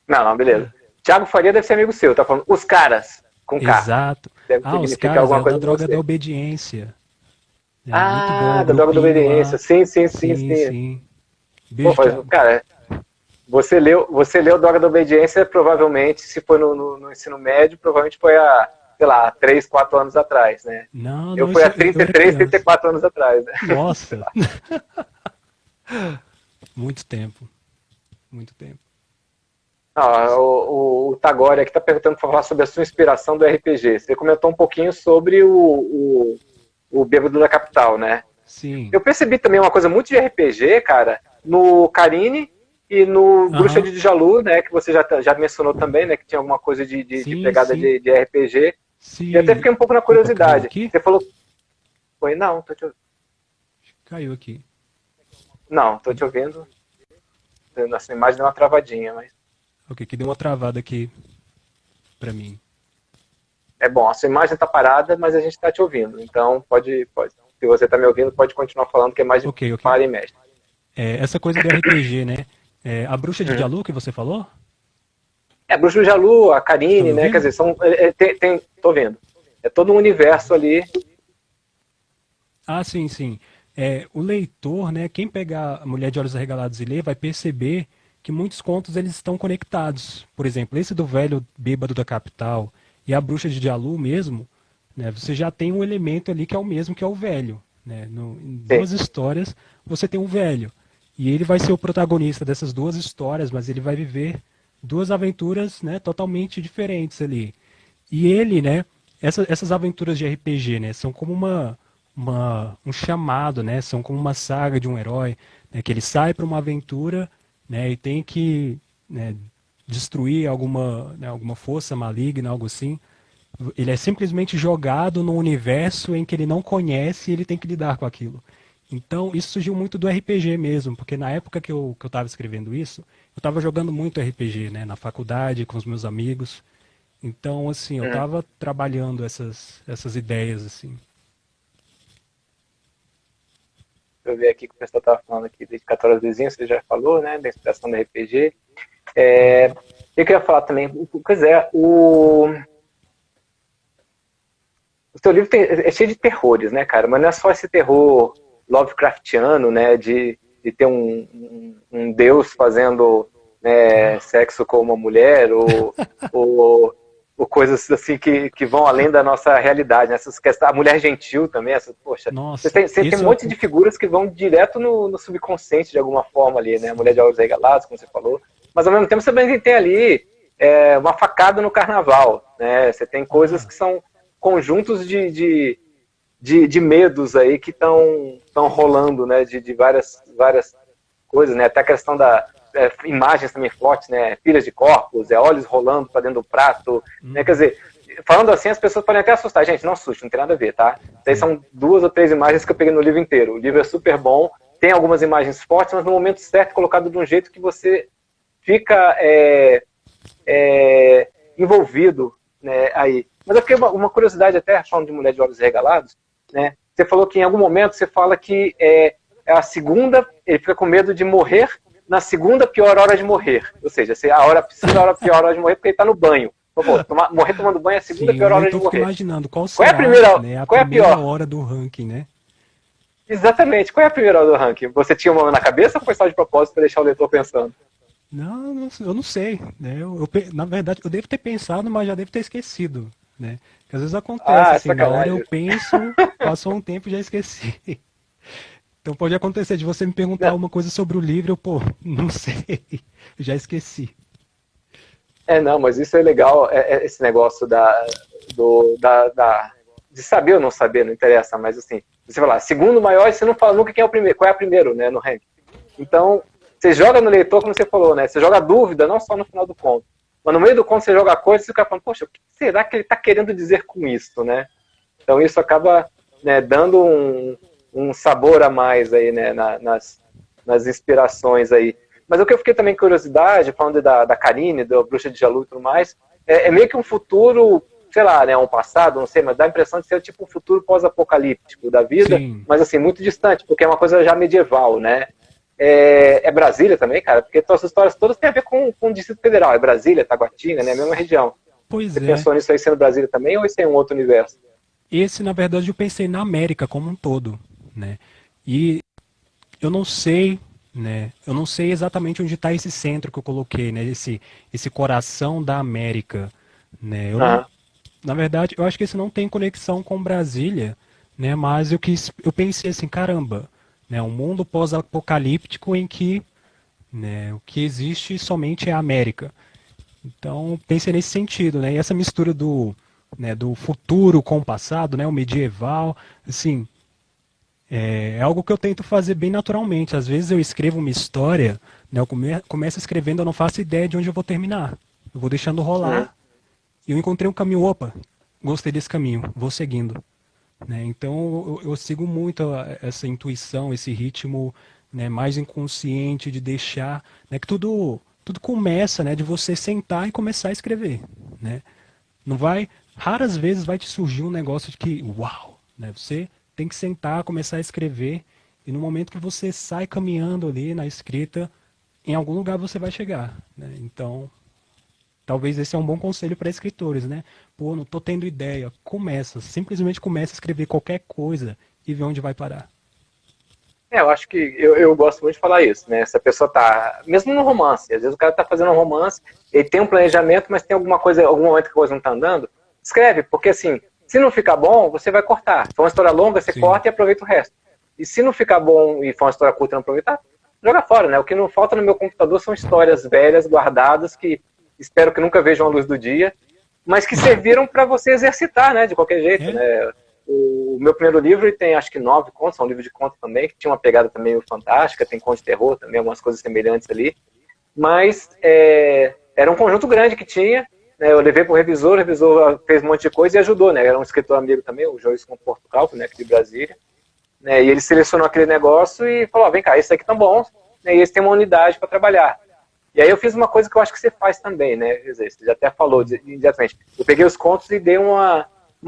Não, beleza. Thiago Faria deve ser amigo seu, tá falando os caras, com K. Exato. Deve Os significar caras, alguma é coisa da droga pra você. da obediência. É muito bom, Da o droga da grupinho obediência. lá. Sim. Sim. Pô, Beijo, Thiago. cara, você leu Droga da Obediência, provavelmente, se foi no ensino médio, provavelmente foi há, sei lá, 3, 4 anos atrás, né? Não, Eu fui há eu era 33, criança. 34 anos atrás, né? Nossa. Muito tempo. Muito tempo. O Tagore aqui está perguntando para falar sobre a sua inspiração do RPG. Você comentou um pouquinho sobre o Bêbado da Capital, né? Sim. Eu percebi também uma coisa muito de RPG, cara, no Carine e no Bruxa de Djalu, né? Que você já mencionou também, né? Que tinha alguma coisa de pegada sim. de RPG. Sim. E até fiquei um pouco na curiosidade. Caiu aqui? Você falou. Oi, não, tô te ouvindo. Caiu aqui. Não, tô te ouvindo. Essa imagem deu uma travadinha, mas. Ok, que deu uma travada aqui pra mim. É bom, a sua imagem tá parada, mas a gente tá te ouvindo. Então, pode. Se você tá me ouvindo, pode continuar falando, que é mais de para e mexe. Essa coisa do RPG, né? A Bruxa de Djalu que você falou? A Bruxa de Djalu, a Carine, né? Quer dizer, tô vendo. É todo um universo ali. Ah, sim. O leitor, né? Quem pegar a Mulher de Olhos Arregalados e ler, vai perceber que muitos contos eles estão conectados. Por exemplo, esse do velho bêbado da capital e a Bruxa de Djalu mesmo, né? Você já tem um elemento ali que é o mesmo que é o velho, né? Em duas histórias você tem um velho. E ele vai ser o protagonista dessas duas histórias, mas ele vai viver duas aventuras, né, totalmente diferentes ali. E ele, né, essas aventuras de RPG, né, são como um chamado, né, são como uma saga de um herói, né, que ele sai para uma aventura, né, e tem que, né, destruir alguma força maligna, algo assim. Ele é simplesmente jogado num universo em que ele não conhece e ele tem que lidar com aquilo. Então, isso surgiu muito do RPG mesmo, porque na época que eu estava escrevendo isso, eu estava jogando muito RPG, né, na faculdade, com os meus amigos. Então, assim, eu Uhum. estava trabalhando essas ideias, assim. Deixa eu ver aqui que o pessoal estava falando aqui, dedicatória aos vizinhos, você já falou, né, da inspiração do RPG. Eu queria falar também, pois é, o seu livro é cheio de terrores, né, cara? Mas não é só esse terror Lovecraftiano, né, de ter um deus fazendo, né, sexo com uma mulher, ou coisas assim que vão além da nossa realidade, né? Essas questões, a mulher gentil também, poxa, Nossa, você tem um monte de figuras que vão direto no subconsciente de alguma forma ali, né? A mulher de olhos regalados, como você falou, mas ao mesmo tempo você também tem ali uma facada no carnaval, né? Você tem coisas que são conjuntos de medos aí que estão rolando, né? De várias coisas, né? Até a questão da imagens também fortes, né? Pilhas de corpos, olhos rolando para dentro do prato, né? Quer dizer, falando assim, as pessoas podem até assustar. Gente, não assuste, não tem nada a ver, tá? Daí são 2 ou 3 imagens que eu peguei no livro inteiro. O livro é super bom, tem algumas imagens fortes, mas no momento certo, colocado de um jeito que você fica envolvido, né, aí. Mas eu fiquei uma curiosidade até, falando de mulher de olhos regalados, né? Você falou que em algum momento você fala que é a segunda, ele fica com medo de morrer na segunda pior hora de morrer. Ou seja, a pior hora de morrer porque ele está no banho. Pô, morrer tomando banho é a segunda sim, pior hora de então eu fico morrer. imaginando qual Qual é a será, primeira, né, a qual é a primeira pior? hora do ranking, né? Exatamente, qual é a primeira hora do ranking? Você tinha uma na cabeça ou foi só de propósito para deixar o leitor pensando? Não, eu não sei, né? Na verdade, eu devo ter pensado, mas já devo ter esquecido, né? Porque às vezes acontece, Ah, assim, na hora eu sacanagem. penso, passou um tempo e já esqueci. Então pode acontecer de você me perguntar Não, alguma coisa sobre o livro, eu, pô, não sei, já esqueci. não, mas isso é legal, esse negócio de saber ou não saber, não interessa, mas assim, você fala, segundo maior, você não fala nunca quem é o primeiro, qual é o primeiro, né, no ranking. Então, você joga no leitor, como você falou, né, você joga a dúvida, não só no final do conto, mas no meio do conto você joga a coisa e você fica falando, poxa, o que será que ele está querendo dizer com isso, né? Então isso acaba, né, dando um sabor a mais aí, né, nas inspirações aí. Mas o que eu fiquei também curiosidade, falando da Karine, da Bruxa de Jalu e tudo mais, é meio que um futuro, sei lá, né, um passado, não sei, mas dá a impressão de ser tipo um futuro pós-apocalíptico da vida, Sim, mas assim, muito distante, porque é uma coisa já medieval, né? Brasília também, cara, porque as histórias todas têm a ver com o Distrito Federal, é Brasília, Taguatinga, né, a mesma região. pois Você é. pensou nisso aí sendo Brasília também, ou isso é um outro universo? Esse, na verdade, eu pensei na América como um todo, né? E eu não sei, né? Eu não sei exatamente onde está esse centro que eu coloquei, né? Esse coração da América, né? Eu não, Aham. na verdade, eu acho que esse não tem conexão com Brasília, né? Mas eu pensei assim, caramba, né? Um mundo pós-apocalíptico em que, né? O que existe somente é a América. Então, pensei nesse sentido, né? E essa mistura do futuro com o passado, né? O medieval, assim, é algo que eu tento fazer bem naturalmente. Às vezes eu escrevo uma história, né? Eu começo escrevendo, eu não faço ideia de onde eu vou terminar. Eu vou deixando Uhum. rolar e eu encontrei um caminho, opa, gostei desse caminho, vou seguindo, né? Então eu sigo muito essa intuição, esse ritmo, né, mais inconsciente de deixar, né, que tudo começa, né, de você sentar e começar a escrever, né? Não vai, raras vezes vai te surgir um negócio de que, uau, né? Você tem que sentar, começar a escrever e no momento que você sai caminhando ali na escrita, em algum lugar você vai chegar, né? Então, talvez esse é um bom conselho para escritores, né? Pô, não tô tendo ideia. Começa, simplesmente começa a escrever qualquer coisa e vê onde vai parar. Eu acho que eu gosto muito de falar isso, né? Se a pessoa tá, mesmo no romance, às vezes o cara tá fazendo um romance, ele tem um planejamento, mas tem alguma coisa, algum momento que a coisa não tá andando, escreve, porque assim, se não ficar bom, você vai cortar. Se for uma história longa, você Sim. corta e aproveita o resto. E se não ficar bom e for uma história curta e não aproveitar, jogar fora, né? O que não falta no meu computador são histórias velhas, guardadas, que espero que nunca vejam a luz do dia, mas que serviram para você exercitar, né? De qualquer jeito, né? O meu primeiro livro tem, acho que 9 contos, é um livro de contos também, que tinha uma pegada também meio fantástica, tem contos de terror também, algumas coisas semelhantes ali, mas era um conjunto grande que tinha, né? Eu levei para o revisor fez um monte de coisa e ajudou, né? Era um escritor amigo também, o Joilson Portugal, né, aqui de Brasília, né? E ele selecionou aquele negócio e falou, vem cá, esses aqui estão bons, né? E eles têm uma unidade para trabalhar. E aí eu fiz uma coisa que eu acho que você faz também, né? Quer dizer, você já até falou imediatamente. Eu peguei os contos e dei uma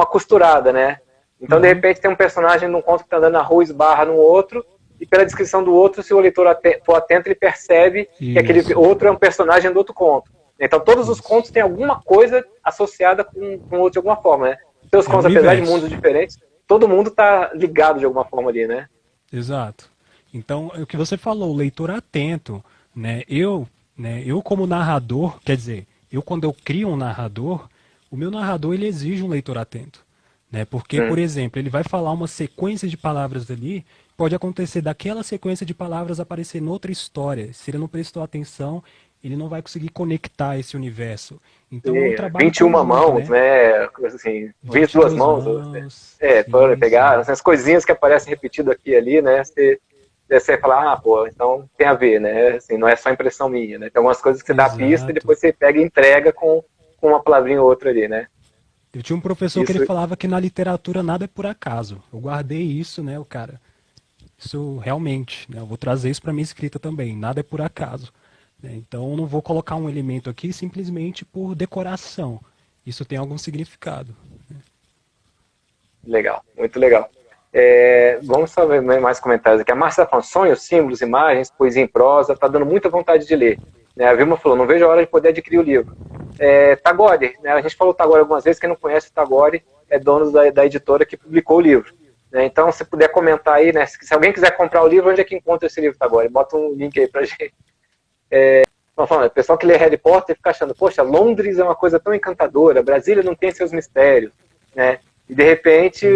costurada, né? Então, de repente, tem um personagem num conto que está andando na rua, esbarra no outro, e pela descrição do outro, se o leitor for atento, ele percebe que aquele outro é um personagem do outro conto. Então, todos os contos têm alguma coisa associada com o outro de alguma forma, né? Seus contos, apesar de mundos diferentes, todo mundo está ligado de alguma forma ali, né? Exato. Então, é o que você falou, o leitor atento, né? Eu como narrador, quer dizer, quando eu crio um narrador, o meu narrador ele exige um leitor atento. Né? Porque, por exemplo, ele vai falar uma sequência de palavras ali, pode acontecer daquela sequência de palavras aparecer noutra história. Se ele não prestou atenção, ele não vai conseguir conectar esse universo. Então, é um trabalho 21 conjunto, mãos, né? Assim, 22 mãos. Para pegar as coisinhas que aparecem repetido aqui e ali, né? Você fala, pô, então tem a ver, né? Assim, não é só impressão minha, né? Tem algumas coisas que você dá a pista e depois você pega e entrega com uma palavrinha ou outra ali, né? Eu tinha um professor que ele falava que na literatura nada é por acaso. Eu guardei isso, né, o cara. Isso realmente, né? Eu vou trazer isso para minha escrita também. Nada é por acaso. Né? Então eu não vou colocar um elemento aqui simplesmente por decoração. Isso tem algum significado. Né? Legal, muito legal. Vamos só ver mais comentários aqui. A Márcia está falando, sonhos, símbolos, imagens, poesia em prosa, está dando muita vontade de ler. Né? A Vilma falou, não vejo a hora de poder adquirir o livro. Tagore, né? A gente falou Tagore algumas vezes, quem não conhece o Tagore é dono da editora que publicou o livro. Né? Então, se puder comentar aí, né? Se alguém quiser comprar o livro, onde é que encontra esse livro, Tagore? Bota um link aí pra gente. O pessoal que lê Harry Potter fica achando, poxa, Londres é uma coisa tão encantadora, Brasília não tem seus mistérios, né? E de repente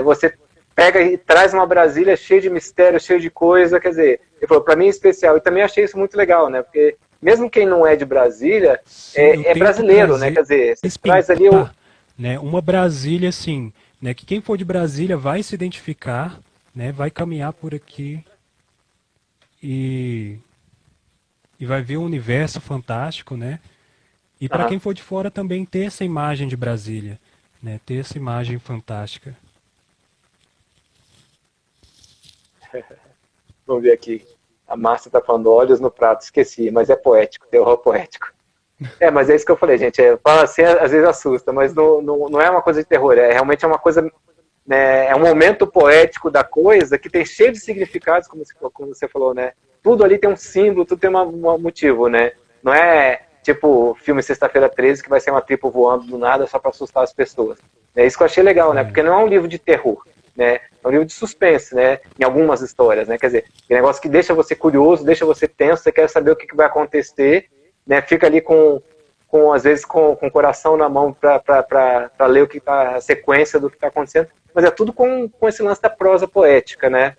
você pega e traz uma Brasília cheia de mistério, cheia de coisa, quer dizer, ele falou, para mim é especial, e também achei isso muito legal, né? Porque mesmo quem não é de Brasília, é brasileiro, né? Quer dizer, você traz ali né? Uma Brasília, assim, né? Que quem for de Brasília vai se identificar, né? Vai caminhar por aqui e vai ver um universo fantástico, né? E para quem for de fora também ter essa imagem de Brasília, né? Ter essa imagem fantástica. Vamos ver aqui. A Márcia está falando olhos no prato, esqueci, mas é poético, terror poético. Mas é isso que eu falei, gente. Fala assim, às vezes assusta, mas não é uma coisa de terror, realmente uma coisa, né, é um momento poético da coisa que tem cheio de significados, como você falou, né? Tudo ali tem um símbolo, tudo tem um motivo, né? Não é tipo filme Sexta-feira 13 que vai ser uma tripa voando do nada só para assustar as pessoas. É isso que eu achei legal, né? Porque não é um livro de terror, né? É um livro de suspense, né? Em algumas histórias, né? Quer dizer, é um negócio que deixa você curioso, deixa você tenso, você quer saber o que vai acontecer, né? Fica ali às vezes com o coração na mão para ler o que tá, a sequência do que está acontecendo, mas é tudo com esse lance da prosa poética, né?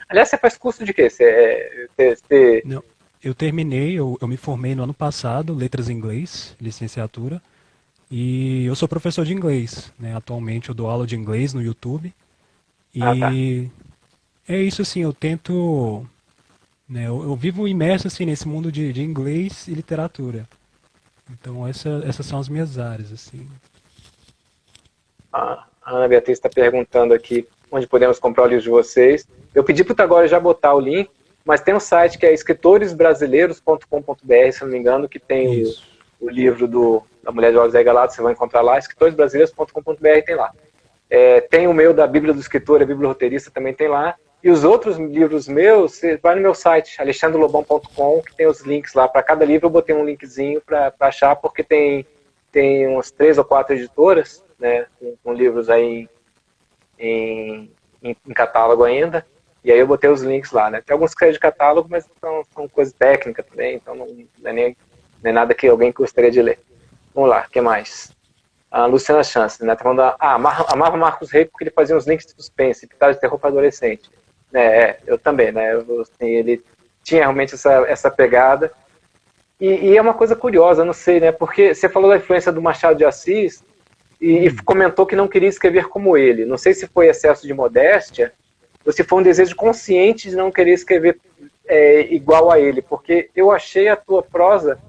Aliás, você faz curso de quê? Não, eu terminei, eu me formei no ano passado, letras em inglês, licenciatura, e eu sou professor de inglês, né? Atualmente eu dou aula de inglês no YouTube, e é isso assim, eu tento, né? Eu vivo imerso assim nesse mundo de inglês e literatura. Então essas são as minhas áreas, assim. A Ana Beatriz está perguntando aqui onde podemos comprar o livro de vocês. Eu pedi para o Tagore já botar o link, mas tem um site que é escritoresbrasileiros.com.br, se não me engano, que tem o livro da Mulher de Olhos Regalados, você vai encontrar lá, escritoresbrasileiros.com.br tem lá. Tem o meu da Bíblia do Escritor, a Bíblia Roteirista também tem lá. E os outros livros meus, você vai no meu site, alexandrelobão.com, que tem os links lá. Para cada livro eu botei um linkzinho para achar, porque tem umas 3 ou 4 editoras, né, com livros aí em catálogo ainda. E aí eu botei os links lá, né? Tem alguns que é de catálogo, mas são coisas técnicas também, então não é nada que alguém gostaria de ler. Vamos lá, o que mais? A Luciana Chance, né? Tá falando, amava Marcos Rey porque ele fazia uns links de suspense, pitado de terror para adolescente. Eu também, né? Assim, ele tinha realmente essa pegada. E é uma coisa curiosa, não sei, né? Porque você falou da influência do Machado de Assis e comentou que não queria escrever como ele. Não sei se foi excesso de modéstia ou se foi um desejo consciente de não querer escrever igual a ele, porque eu achei a tua prosa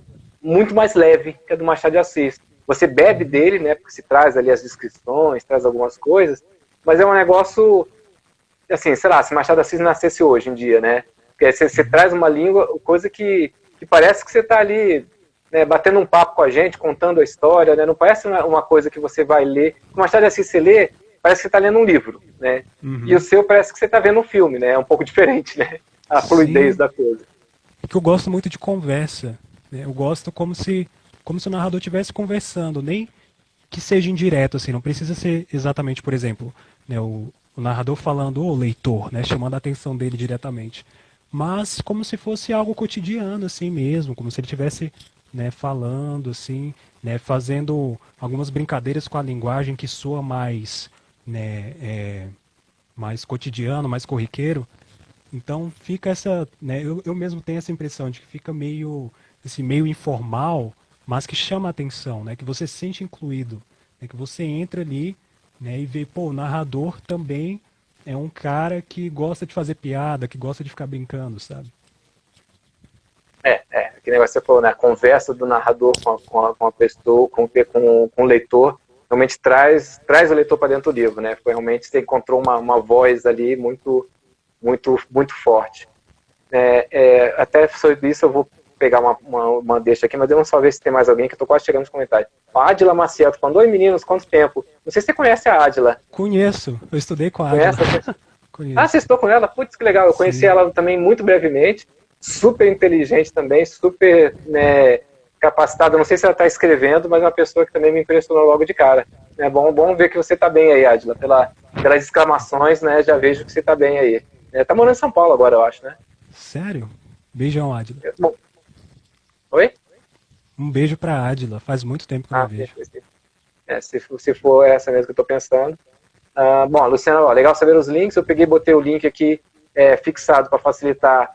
muito mais leve que a do Machado de Assis. Você bebe dele, né? Porque se traz ali as descrições, traz algumas coisas, mas é um negócio, assim, sei lá, se Machado de Assis nascesse hoje em dia, né? Porque você traz uma língua, coisa que parece que você está ali, né, batendo um papo com a gente, contando a história, né? Não parece uma coisa que você vai ler. O Machado de Assis você lê, parece que você está lendo um livro, né? E o seu parece que você está vendo um filme, né? É um pouco diferente, né? A fluidez da coisa. Porque eu gosto muito de conversa, né? Eu gosto como se o narrador estivesse conversando, nem que seja indireto, assim, não precisa ser exatamente, por exemplo, né, o narrador falando, o leitor, né, chamando a atenção dele diretamente, mas como se fosse algo cotidiano, assim mesmo, como se ele estivesse, né, falando, assim, né, fazendo algumas brincadeiras com a linguagem que soa mais, né, mais cotidiano, mais corriqueiro. Então fica essa, né, eu mesmo tenho essa impressão de que fica meio, assim, meio informal, mas que chama a atenção, né, que você se sente incluído, né, que você entra ali, né, e vê, pô, o narrador também é um cara que gosta de fazer piada, que gosta de ficar brincando, sabe? Que negócio que você falou, né? A conversa do narrador com a pessoa, com o leitor, realmente traz o leitor para dentro do livro, né? Foi realmente você encontrou uma voz ali muito, muito, muito forte. Até sobre isso eu vou pegar uma deixa aqui, mas eu não só ver se tem mais alguém, que eu tô quase chegando nos comentários. A Adila Maciel tá falando, oi meninos, quanto tempo? Não sei se você conhece a Adila. Conheço, eu estudei com a Conhece? Adila. Ah, você estudou com ela? Putz, que legal. Eu conheci Sim. ela também muito brevemente. Super inteligente também, super, né, capacitada. Não sei se ela está escrevendo, mas é uma pessoa que também me impressionou logo de cara. É bom ver que você está bem aí, Adila. Pelas exclamações, né, já vejo que você está bem aí. Tá morando em São Paulo agora, eu acho, né? Sério? Beijão, Adila. Bom. Oi? Um beijo pra Adila. Faz muito tempo que eu não vejo. Se for essa mesmo que eu estou pensando. Bom, Luciana, legal saber os links. Eu peguei e botei o link aqui fixado para facilitar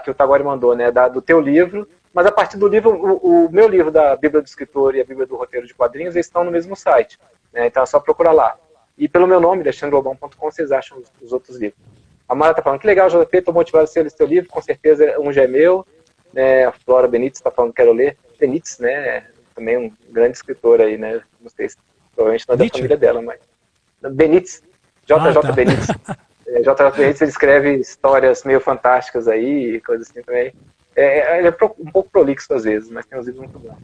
que o Tagore mandou, né, do teu livro. Mas a partir do livro, o meu livro da Bíblia do Escritor e a Bíblia do Roteiro de Quadrinhos, eles estão no mesmo site. Né, então é só procurar lá. E pelo meu nome, alexandrelobão.com, vocês acham os outros livros. A Mara está falando, que legal, JP, estou motivado a ser esse teu livro, com certeza um já é meu. Né, a Flora Benítez está falando que quero ler. Benítez, né, também um grande escritor aí, né, não sei se provavelmente não é da família dela, mas... Benítez, JJ Benítez. JJ Benítez, ele escreve histórias meio fantásticas aí, coisas assim também. Ele é um pouco prolixo às vezes, mas tem uns livros muito bons.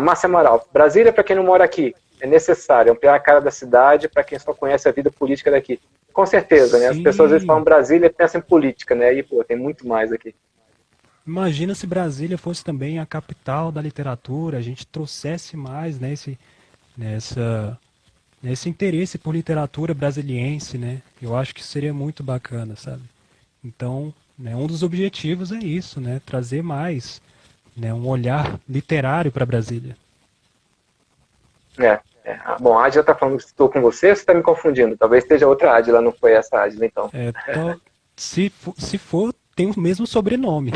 Márcia Amaral, Brasília, para quem não mora aqui, é necessário ampliar a cara da cidade para quem só conhece a vida política daqui. Com certeza, né? As pessoas às vezes falam Brasília e pensam em política, né? E, pô, tem muito mais aqui. Imagina se Brasília fosse também a capital da literatura, a gente trouxesse mais, né, esse interesse por literatura brasiliense, né? Eu acho que seria muito bacana, sabe? Então, né, um dos objetivos é isso, né? Trazer mais, né, um olhar literário para Brasília. Bom, a Adila está falando que estou com você, você está me confundindo. Talvez esteja outra Adila, não foi essa Adila, então. Se for, tem o mesmo sobrenome.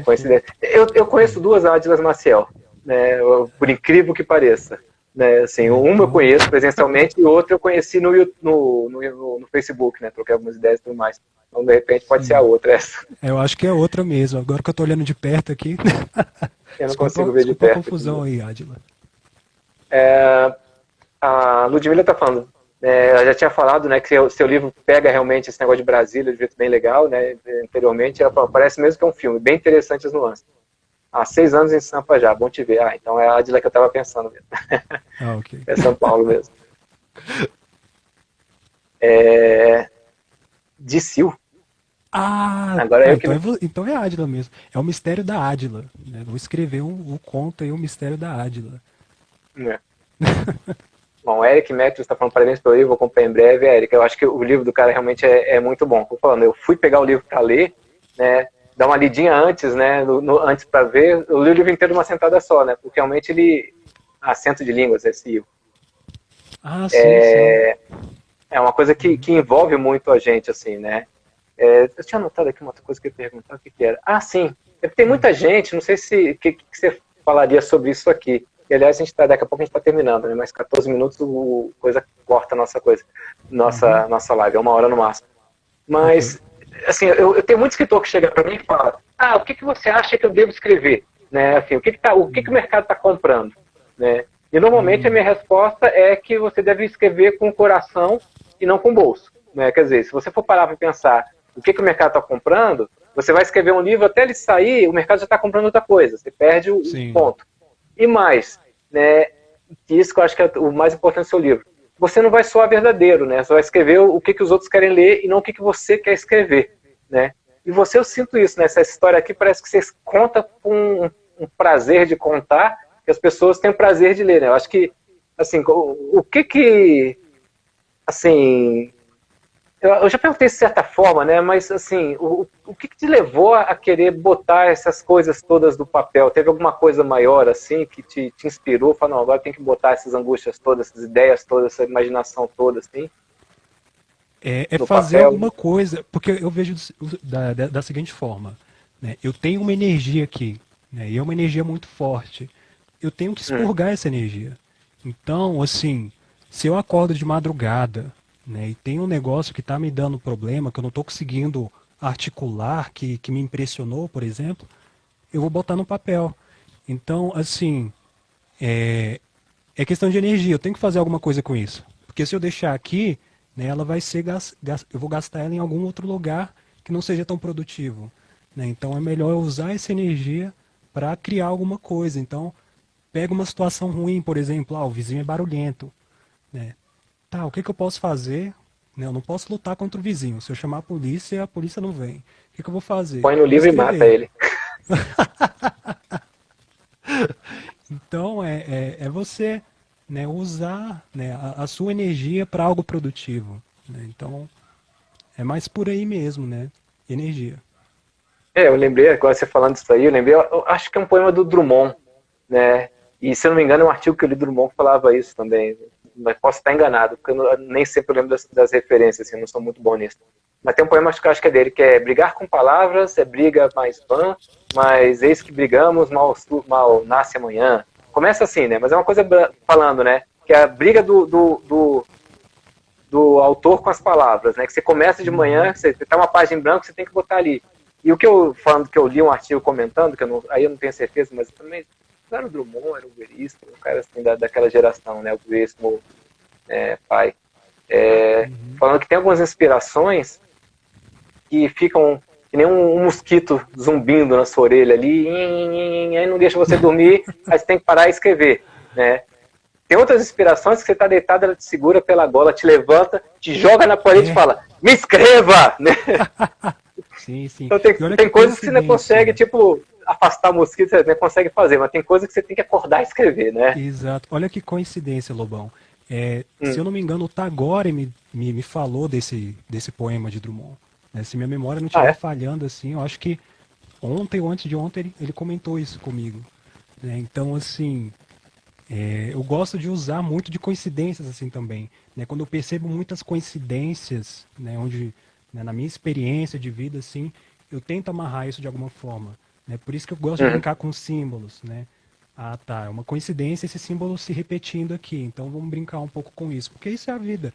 Coincidência. Eu conheço duas Adilas Maciel, né, por incrível que pareça. Né, assim, uma eu conheço presencialmente e outra eu conheci no Facebook, né? Troquei algumas ideias e tudo mais. Então, de repente, pode ser a outra essa. Eu acho que é outra mesmo. Agora que eu tô olhando de perto aqui. Eu não consigo ver de perto. Desculpa a confusão aí, Adila. A Ludmilla tá falando. Eu já tinha falado, né, que o seu livro pega realmente esse negócio de Brasília de um jeito bem legal, né? Anteriormente, ela falou, parece mesmo que é um filme, bem interessante as nuances. Há 6 anos em Sampa já, bom te ver. Então é a Adila que eu estava pensando mesmo. Ok. É São Paulo mesmo. De Sil. Agora então é a Adila mesmo. É o mistério da Adila. Né? Vou escrever o conto aí, o mistério da Adila. Bom, o Eric Metros está falando parabéns pelo livro, vou comprar em breve. Eric, eu acho que o livro do cara realmente é muito bom. Tô falando, eu fui pegar o livro para ler, né? Dar uma lidinha antes, né? Antes para ver, eu li o livro inteiro numa sentada só, né? Porque realmente ele. Acento de línguas, esse livro. Sim. É uma coisa que envolve muito a gente, assim, né? Eu tinha anotado aqui uma outra coisa que eu ia perguntar, o que era? Ah, sim, tem muita gente, não sei se que você falaria sobre isso aqui. E, aliás, daqui a pouco a gente está terminando, né? Mais 14 minutos, coisa corta a nossa live, é 1 hora no máximo. Mas, assim, eu tenho muito escritor que chega para mim e fala, o que você acha que eu devo escrever? Né? Assim, o que o mercado está comprando? Né? E normalmente a minha resposta é que você deve escrever com o coração e não com o bolso. Né? Quer dizer, se você for parar para pensar o que o mercado está comprando, você vai escrever um livro, até ele sair, o mercado já está comprando outra coisa. Você perde o ponto. E mais, né, isso que eu acho que é o mais importante do seu livro. Você não vai soar verdadeiro, né? Você vai escrever o que os outros querem ler e não o que você quer escrever, né? E eu sinto isso, né? Essa história aqui parece que você conta com um prazer de contar, que as pessoas têm prazer de ler, né? Eu acho que, assim, assim, eu já perguntei de certa forma, né? Mas, assim, o que te levou a querer botar essas coisas todas do papel? Teve alguma coisa maior, assim, que te inspirou? Falou, não, agora tem que botar essas angústias todas, essas ideias todas, essa imaginação toda, assim? Fazer alguma coisa, porque eu vejo da seguinte forma, né? Eu tenho uma energia aqui, né? E é uma energia muito forte. Eu tenho que expurgar essa energia. Então, assim, se eu acordo de madrugada, né, e tem um negócio que está me dando problema, que eu não estou conseguindo articular, que me impressionou, por exemplo, eu vou botar no papel. Então, assim, é questão de energia, eu tenho que fazer alguma coisa com isso. Porque se eu deixar aqui, né, ela vai ser eu vou gastar ela em algum outro lugar que não seja tão produtivo. Né? Então é melhor eu usar essa energia para criar alguma coisa. Então, pega uma situação ruim, por exemplo, o vizinho é barulhento. Né? Tá, o que eu posso fazer? Né, eu não posso lutar contra o vizinho. Se eu chamar a polícia não vem. O que eu vou fazer? Põe no livro e mata ele. Então, é você, né, usar, né, a sua energia para algo produtivo. Né? Então, é mais por aí mesmo, né? Energia. Eu lembrei, agora você falando disso aí, eu acho que é um poema do Drummond, né? E, se eu não me engano, é um artigo que eu li do Drummond que falava isso também. Mas posso estar enganado, porque eu nem sempre lembro das referências, assim, eu não sou muito bom nisso. Mas tem um poema que eu acho que é dele, que é: brigar com palavras é briga mais vã, mas eis que brigamos, mal nasce amanhã. Começa assim, né? Mas é uma coisa falando, né? Que é a briga do autor com as palavras, né? Que você começa de manhã, você tá uma página em branco, você tem que botar ali. E falando que eu li um artigo comentando, aí eu não tenho certeza, mas também não era o Drummond, era o Veríssimo, um cara assim daquela geração, né? O Veríssimo pai. Falando que tem algumas inspirações que ficam que nem um mosquito zumbindo na sua orelha ali, aí não deixa você dormir, aí você tem que parar e escrever, né? Tem outras inspirações que você está deitado, ela te segura pela gola, te levanta, te joga na parede e fala, me escreva! Né? Sim, sim. Então tem coisas que você não consegue, tipo, afastar o mosquito, você não consegue fazer, mas tem coisas que você tem que acordar e escrever, né? Exato. Olha que coincidência, Lobão. Se eu não me engano, o Tagore me falou desse poema de Drummond. Se minha memória não estiver falhando, assim, eu acho que ontem ou antes de ontem ele comentou isso comigo. Né? Então, assim, eu gosto de usar muito de coincidências assim também. Né? Quando eu percebo muitas coincidências, né, onde, né, na minha experiência de vida, assim, eu tento amarrar isso de alguma forma. Né? Por isso que eu gosto de brincar com símbolos. Né? Ah, tá, é uma coincidência esse símbolo se repetindo aqui, então vamos brincar um pouco com isso, porque isso é a vida.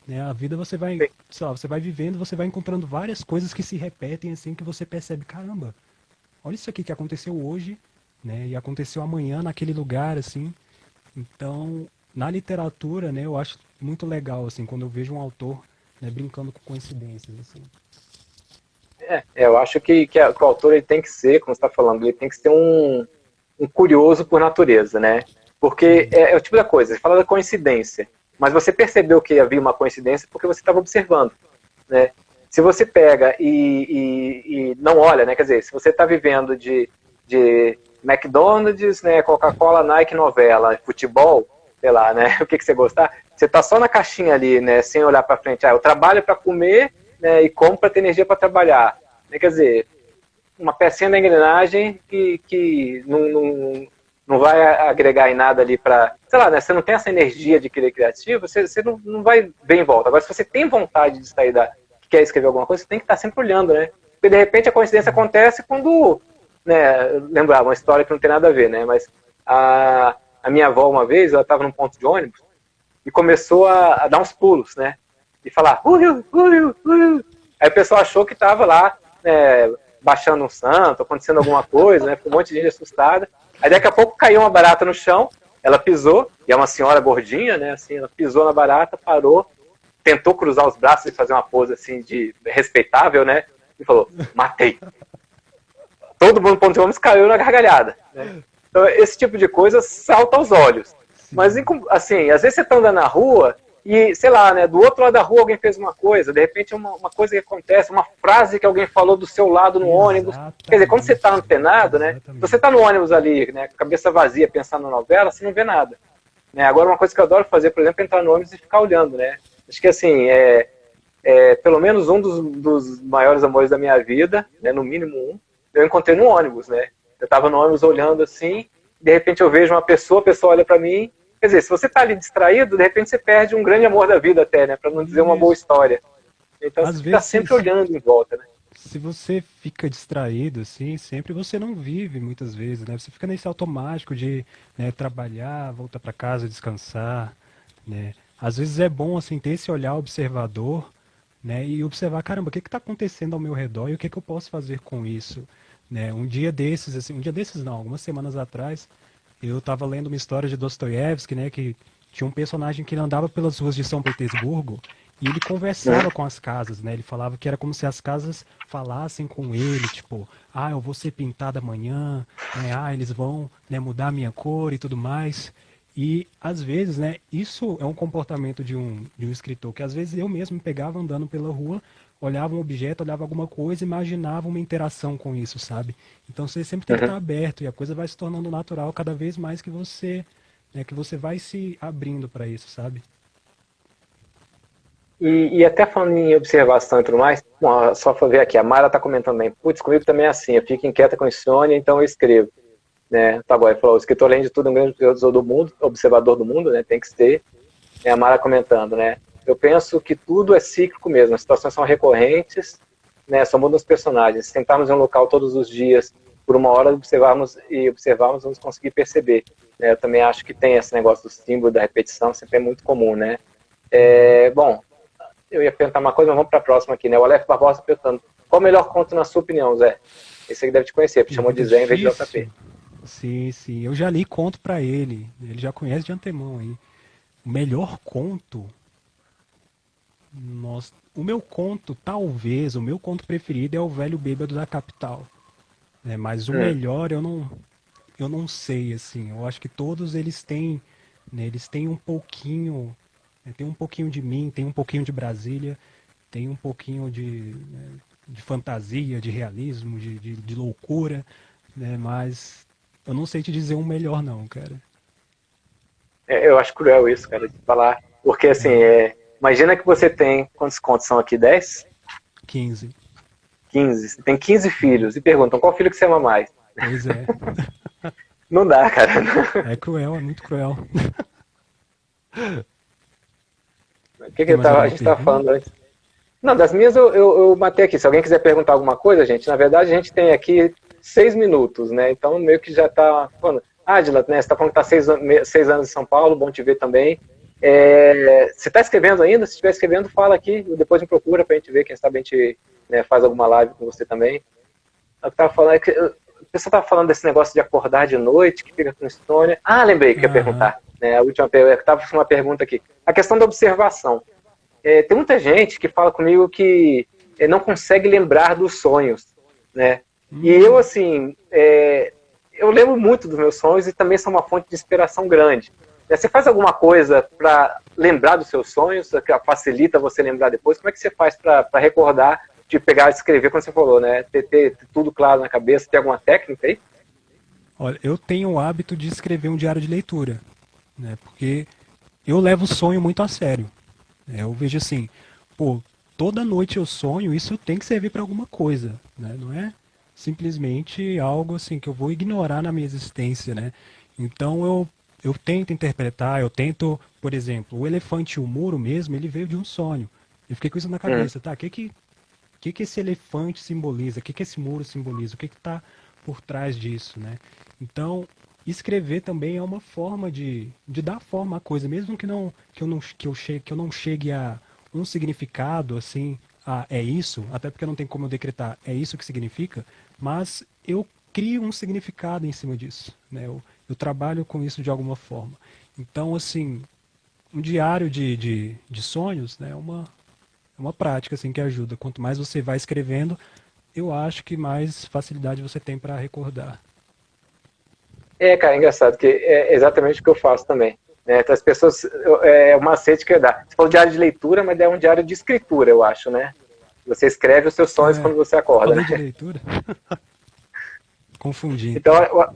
Né? A vida você vai, sei lá, você vai vivendo, você vai encontrando várias coisas que se repetem assim, que você percebe, caramba, olha isso aqui que aconteceu hoje, né, e aconteceu amanhã naquele lugar, assim. Então, na literatura, né, eu acho muito legal, assim, quando eu vejo um autor, né, brincando com coincidências, assim. Eu acho que o autor ele tem que ser, como você está falando, ele tem que ser um curioso por natureza, né? Porque é o tipo da coisa, você fala da coincidência, mas você percebeu que havia uma coincidência porque você estava observando, né? Se você pega e não olha, né? Quer dizer, se você está vivendo de McDonald's, né, Coca-Cola, Nike, novela, futebol, sei lá, né? O que você gostar, você está só na caixinha ali, né? Sem olhar para frente. Eu trabalho para comer, né, e como para ter energia para trabalhar. Né, quer dizer, uma pecinha da engrenagem que não vai agregar em nada ali para, sei lá, né, você não tem essa energia de querer criativo, você não vai ver em volta. Agora, se você tem vontade de sair que quer escrever alguma coisa, você tem que estar sempre olhando, né? Porque de repente a coincidência acontece quando, né, lembrar uma história que não tem nada a ver, né? Mas a minha avó uma vez, ela estava num ponto de ônibus e começou a dar uns pulos, né? E falar, Aí o pessoal achou que estava lá, né, baixando um santo, acontecendo alguma coisa, né? Ficou um monte de gente assustada. Aí daqui a pouco caiu uma barata no chão, ela pisou, e é uma senhora gordinha, né? Assim, ela pisou na barata, parou, tentou cruzar os braços e fazer uma pose assim de respeitável, né? E falou, matei. Todo mundo no ponto de ônibus caiu na gargalhada, né? Então esse tipo de coisa salta aos olhos. Sim. Mas assim, às vezes você tá andando na rua e, sei lá, né, do outro lado da rua alguém fez uma coisa, de repente uma coisa que acontece, uma frase que alguém falou do seu lado no ônibus. Quer dizer, quando você está antenado, né, se você está no ônibus ali, né, com a cabeça vazia, pensando na novela, você não vê nada. Né? Agora, uma coisa que eu adoro fazer, por exemplo, é entrar no ônibus e ficar olhando, né. Acho que, assim, pelo menos um dos maiores amores da minha vida, né, no mínimo um, eu encontrei no ônibus, né. Eu estava no ônibus olhando assim, de repente eu vejo uma pessoa, a pessoa olha para mim. Quer dizer, se você está ali distraído, de repente você perde um grande amor da vida até, né? Para não dizer uma boa história. Então Às você fica vezes, sempre olhando em volta, né? se você fica distraído, assim, sempre você não vive muitas vezes, né? Você fica nesse automático de, né, trabalhar, voltar para casa, descansar, né? Às vezes é bom, assim, ter esse olhar observador, né? E observar, caramba, o que está acontecendo ao meu redor e o que eu posso fazer com isso, né? Um dia desses, assim, um dia desses não, algumas semanas atrás, eu estava lendo uma história de Dostoiévski, né, que tinha um personagem que ele andava pelas ruas de São Petersburgo e ele conversava com as casas, né? Ele falava que era como se as casas falassem com ele, tipo, ah, eu vou ser pintado amanhã, né? Ah, eles vão, né, mudar a minha cor e tudo mais. E às vezes, né, isso é um comportamento de um escritor, que às vezes eu mesmo me pegava andando pela rua, olhava um objeto, olhava alguma coisa, imaginava uma interação com isso, sabe? Então você sempre tem que estar aberto e a coisa vai se tornando natural cada vez mais que você, né, que você vai se abrindo para isso, sabe? E até falando em observação e tudo mais, bom, só para ver aqui, a Mara está comentando bem, putz, comigo também é assim, eu fico inquieta com insônia, então eu escrevo. Né? Tá bom, ele falou, o escritor, além de tudo, é um grande observador do mundo, né? Tem que ser. É a Mara comentando, né? Eu penso que tudo é cíclico mesmo, as situações são recorrentes, né? Só mudam os personagens. Se tentarmos em um local todos os dias, por uma hora, observarmos, vamos conseguir perceber. Né? Eu também acho que tem esse negócio do símbolo, da repetição, sempre é muito comum, né? Bom, eu ia perguntar uma coisa, mas vamos para a próxima aqui, né? O Aleph Barbosa perguntando, qual o melhor conto na sua opinião, Zé? Esse aí deve te conhecer, porque chamou de Zé em vez de JP. Sim, sim. Eu já li conto pra ele. Ele já conhece de antemão aí. O melhor conto. Nossa, o meu conto, talvez, o meu conto preferido é O Velho Bêbado da Capital. Né? Mas o melhor eu não sei, assim. Eu acho que todos eles têm, né, eles têm um pouquinho, né, tem um pouquinho de mim, tem um pouquinho de Brasília, tem um pouquinho né, de fantasia, de realismo, de loucura, né? Mas eu não sei te dizer um melhor não, cara. Eu acho cruel isso, cara, de falar. Porque, assim, imagina que você tem, quantos contos são aqui? 10? 15. 15. Você tem 15 filhos e perguntam, qual filho que você ama mais? Pois é. Não dá, cara. É cruel, é muito cruel. O que a gente estava falando antes? Não, das minhas eu matei aqui. Se alguém quiser perguntar alguma coisa, gente, na verdade a gente tem aqui 6 minutos, né? Então meio que já está falando. Adila, né? Você está falando que está 6 anos em São Paulo, bom te ver também. Você está escrevendo ainda? Se estiver escrevendo, fala aqui, depois me procura para a gente ver, quem sabe a gente, né, faz alguma live com você também. Eu estava falando que o pessoal estava falando desse negócio de acordar de noite, que fica com insônia. Ah, lembrei que ia perguntar. Né? A última pergunta, estava com uma pergunta aqui. A questão da observação. Tem muita gente que fala comigo que não consegue lembrar dos sonhos, né? E eu, assim, eu lembro muito dos meus sonhos e também são uma fonte de inspiração grande. Você faz alguma coisa para lembrar dos seus sonhos, que facilita você lembrar depois? Como é que você faz para recordar, de pegar e escrever, como você falou, né? Ter tudo claro na cabeça, tem alguma técnica aí? Olha, eu tenho o hábito de escrever um diário de leitura, né? Porque eu levo o sonho muito a sério. Eu vejo assim, pô, toda noite eu sonho, isso tem que servir para alguma coisa, né? Não é simplesmente algo assim que eu vou ignorar na minha existência, né? Então eu tento interpretar, eu tento, por exemplo, o elefante e o muro mesmo, ele veio de um sonho. Eu fiquei com isso na Hum. cabeça, tá? O que esse elefante simboliza? O que esse muro simboliza? O que está por trás disso, né? Então, escrever também é uma forma de dar forma à coisa, mesmo que eu não chegue a um significado assim, é isso, até porque não tem como eu decretar, é isso que significa, mas eu crio um significado em cima disso, né? Eu trabalho com isso de alguma forma. Então, assim, um diário de sonhos, né, é uma prática assim que ajuda. Quanto mais você vai escrevendo, eu acho que mais facilidade você tem para recordar. Cara, é engraçado, que é exatamente o que eu faço também. Né? Então, as pessoas, é um macete que eu dá. Você falou diário de leitura, mas é um diário de escritura, eu acho, né? Você escreve os seus sonhos É, quando você acorda, falei de né? leitura? Confundi Então, então.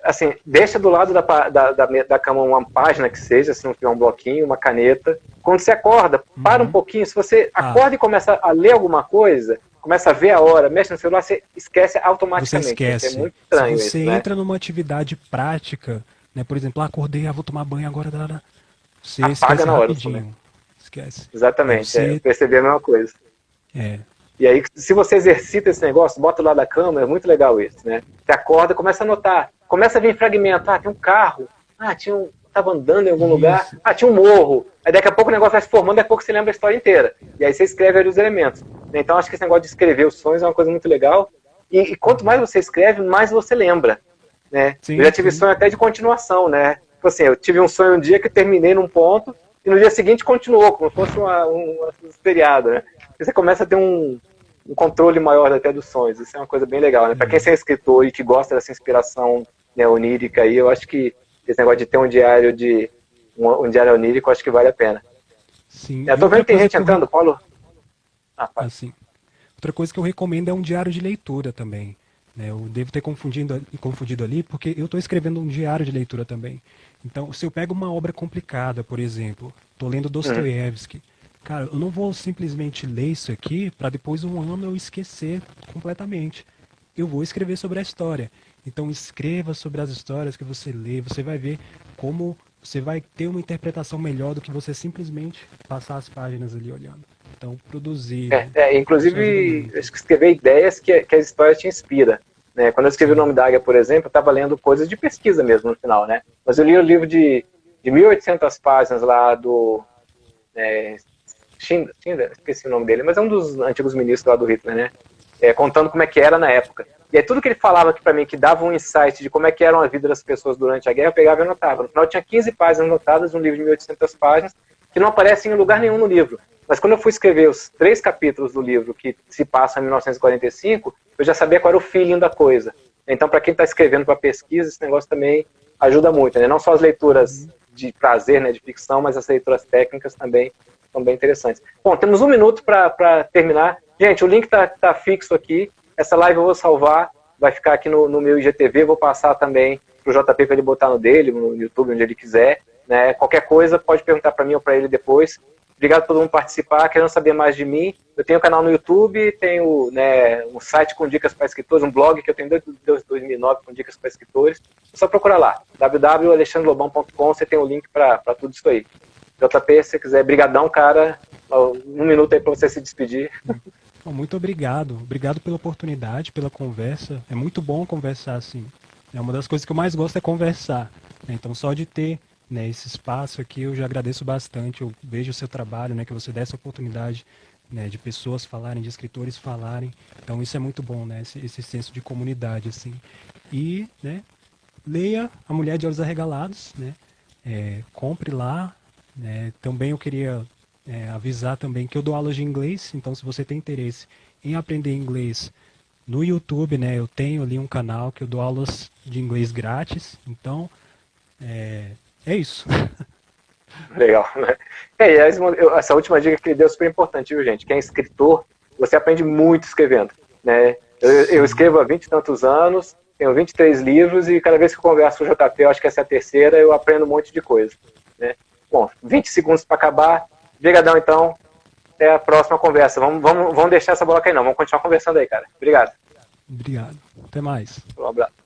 assim, deixa do lado da cama uma página que seja, se não tiver um bloquinho, uma caneta. Quando você acorda, para um Uhum. pouquinho. Se você Ah, acorda e começa a ler alguma coisa, começa a ver a hora, mexe no celular, você esquece você automaticamente. Né? Isso é esquece. muito Se estranho você isso, né? entra numa atividade prática, né, por exemplo, acordei, vou tomar banho agora, você Apaga esquece na hora, né? rapidinho. Esquece. Né, Exatamente, eu você percebi a mesma coisa. é, E aí, se você exercita esse negócio, bota lá da cama, é muito legal isso, né? Você acorda, começa a notar, começa a vir fragmento. Tem um carro, tava andando em algum lugar, isso. tinha um morro. Aí daqui a pouco o negócio vai se formando, daqui a pouco você lembra a história inteira. E aí você escreve ali os elementos. Então acho que esse negócio de escrever os sonhos é uma coisa muito legal. E quanto mais você escreve, mais você lembra, né? Eu já Sim, tive sim. sonho até de continuação, né? Tipo assim, eu tive um sonho um dia que terminei num ponto e no dia seguinte continuou, como se fosse um feriado, né? E você começa a ter um controle maior até dos sonhos. Isso é uma coisa bem legal, né? Para quem é escritor e que gosta dessa inspiração, né, onírica aí, eu acho que esse negócio de ter um diário onírico, eu acho que vale a pena. Sim. Eu E tô vendo outra que tem coisa gente que entrando, Paulo. Pai. assim, outra coisa que eu recomendo é um diário de leitura também. Né? Eu devo ter confundido ali, porque eu estou escrevendo um diário de leitura também. Então, se eu pego uma obra complicada, por exemplo, estou lendo Uhum. Dostoiévski, cara, eu não vou simplesmente ler isso aqui para depois um ano eu esquecer completamente. Eu vou escrever sobre a história. Então, escreva sobre as histórias que você lê, você vai ver como você vai ter uma interpretação melhor do que você simplesmente passar as páginas ali olhando. Então, produzir, né? Isso ajuda Inclusive, muito. acho que escrever ideias que a história te inspira. Né? Quando eu escrevi o Sim. Nome da Águia, por exemplo, eu estava lendo coisas de pesquisa mesmo no final, né? Mas eu li o livro de 1.800 páginas lá do Schindler, esqueci o nome dele, mas é um dos antigos ministros lá do Hitler, né? Contando como é que era na época. E aí tudo que ele falava aqui para mim, que dava um insight de como é que era a vida das pessoas durante a guerra, eu pegava e anotava. No final tinha 15 páginas anotadas de um livro de 1.800 páginas, que não aparecem em lugar nenhum no livro. Mas quando eu fui escrever os 3 capítulos do livro que se passam em 1945, eu já sabia qual era o feeling da coisa. Então, para quem está escrevendo para pesquisa, esse negócio também ajuda muito, né? Não só as leituras de prazer, né, de ficção, mas as leituras técnicas também são bem interessantes. Bom, temos 1 minuto para terminar. Gente, o link tá fixo aqui. Essa live eu vou salvar, vai ficar aqui no meu IGTV, vou passar também pro JP para ele botar no dele, no YouTube, onde ele quiser. Né? Qualquer coisa, pode perguntar para mim ou para ele depois. Obrigado a todo mundo participar, querendo saber mais de mim. Eu tenho um canal no YouTube, tenho, né, um site com dicas para escritores, um blog que eu tenho desde 2009 com dicas para escritores. É só procurar lá, www.alexandrelobão.com, você tem o link para tudo isso aí. JP, se você quiser, brigadão, cara. 1 minuto aí para você se despedir. Bom, muito obrigado. Obrigado pela oportunidade, pela conversa. É muito bom conversar assim. É uma das coisas que eu mais gosto é conversar. Né? Então, só de ter, né, esse espaço aqui, eu já agradeço bastante. Eu vejo o seu trabalho, né, que você dá essa oportunidade, né, de pessoas falarem, de escritores falarem. Então, isso é muito bom, né, esse senso de comunidade, assim. E, né, leia A Mulher de Olhos Arregalados, né? Compre lá. Né? Também eu queria avisar também que eu dou aulas de inglês, então se você tem interesse em aprender inglês no YouTube, né, eu tenho ali um canal que eu dou aulas de inglês grátis, então é isso. Legal, né? Essa última dica que ele deu é super importante, viu, gente? Quem é escritor, você aprende muito escrevendo, né? Eu Sim, escrevo há 20 e tantos anos, tenho 23 livros e cada vez que eu converso com o JP, eu acho que essa é a terceira, eu aprendo um monte de coisa, né? Bom, 20 segundos para acabar. Obrigadão, então. Até a próxima conversa. Vamos deixar essa bola cair, não. Vamos continuar conversando aí, cara. Obrigado. obrigado. Até mais. Um abraço.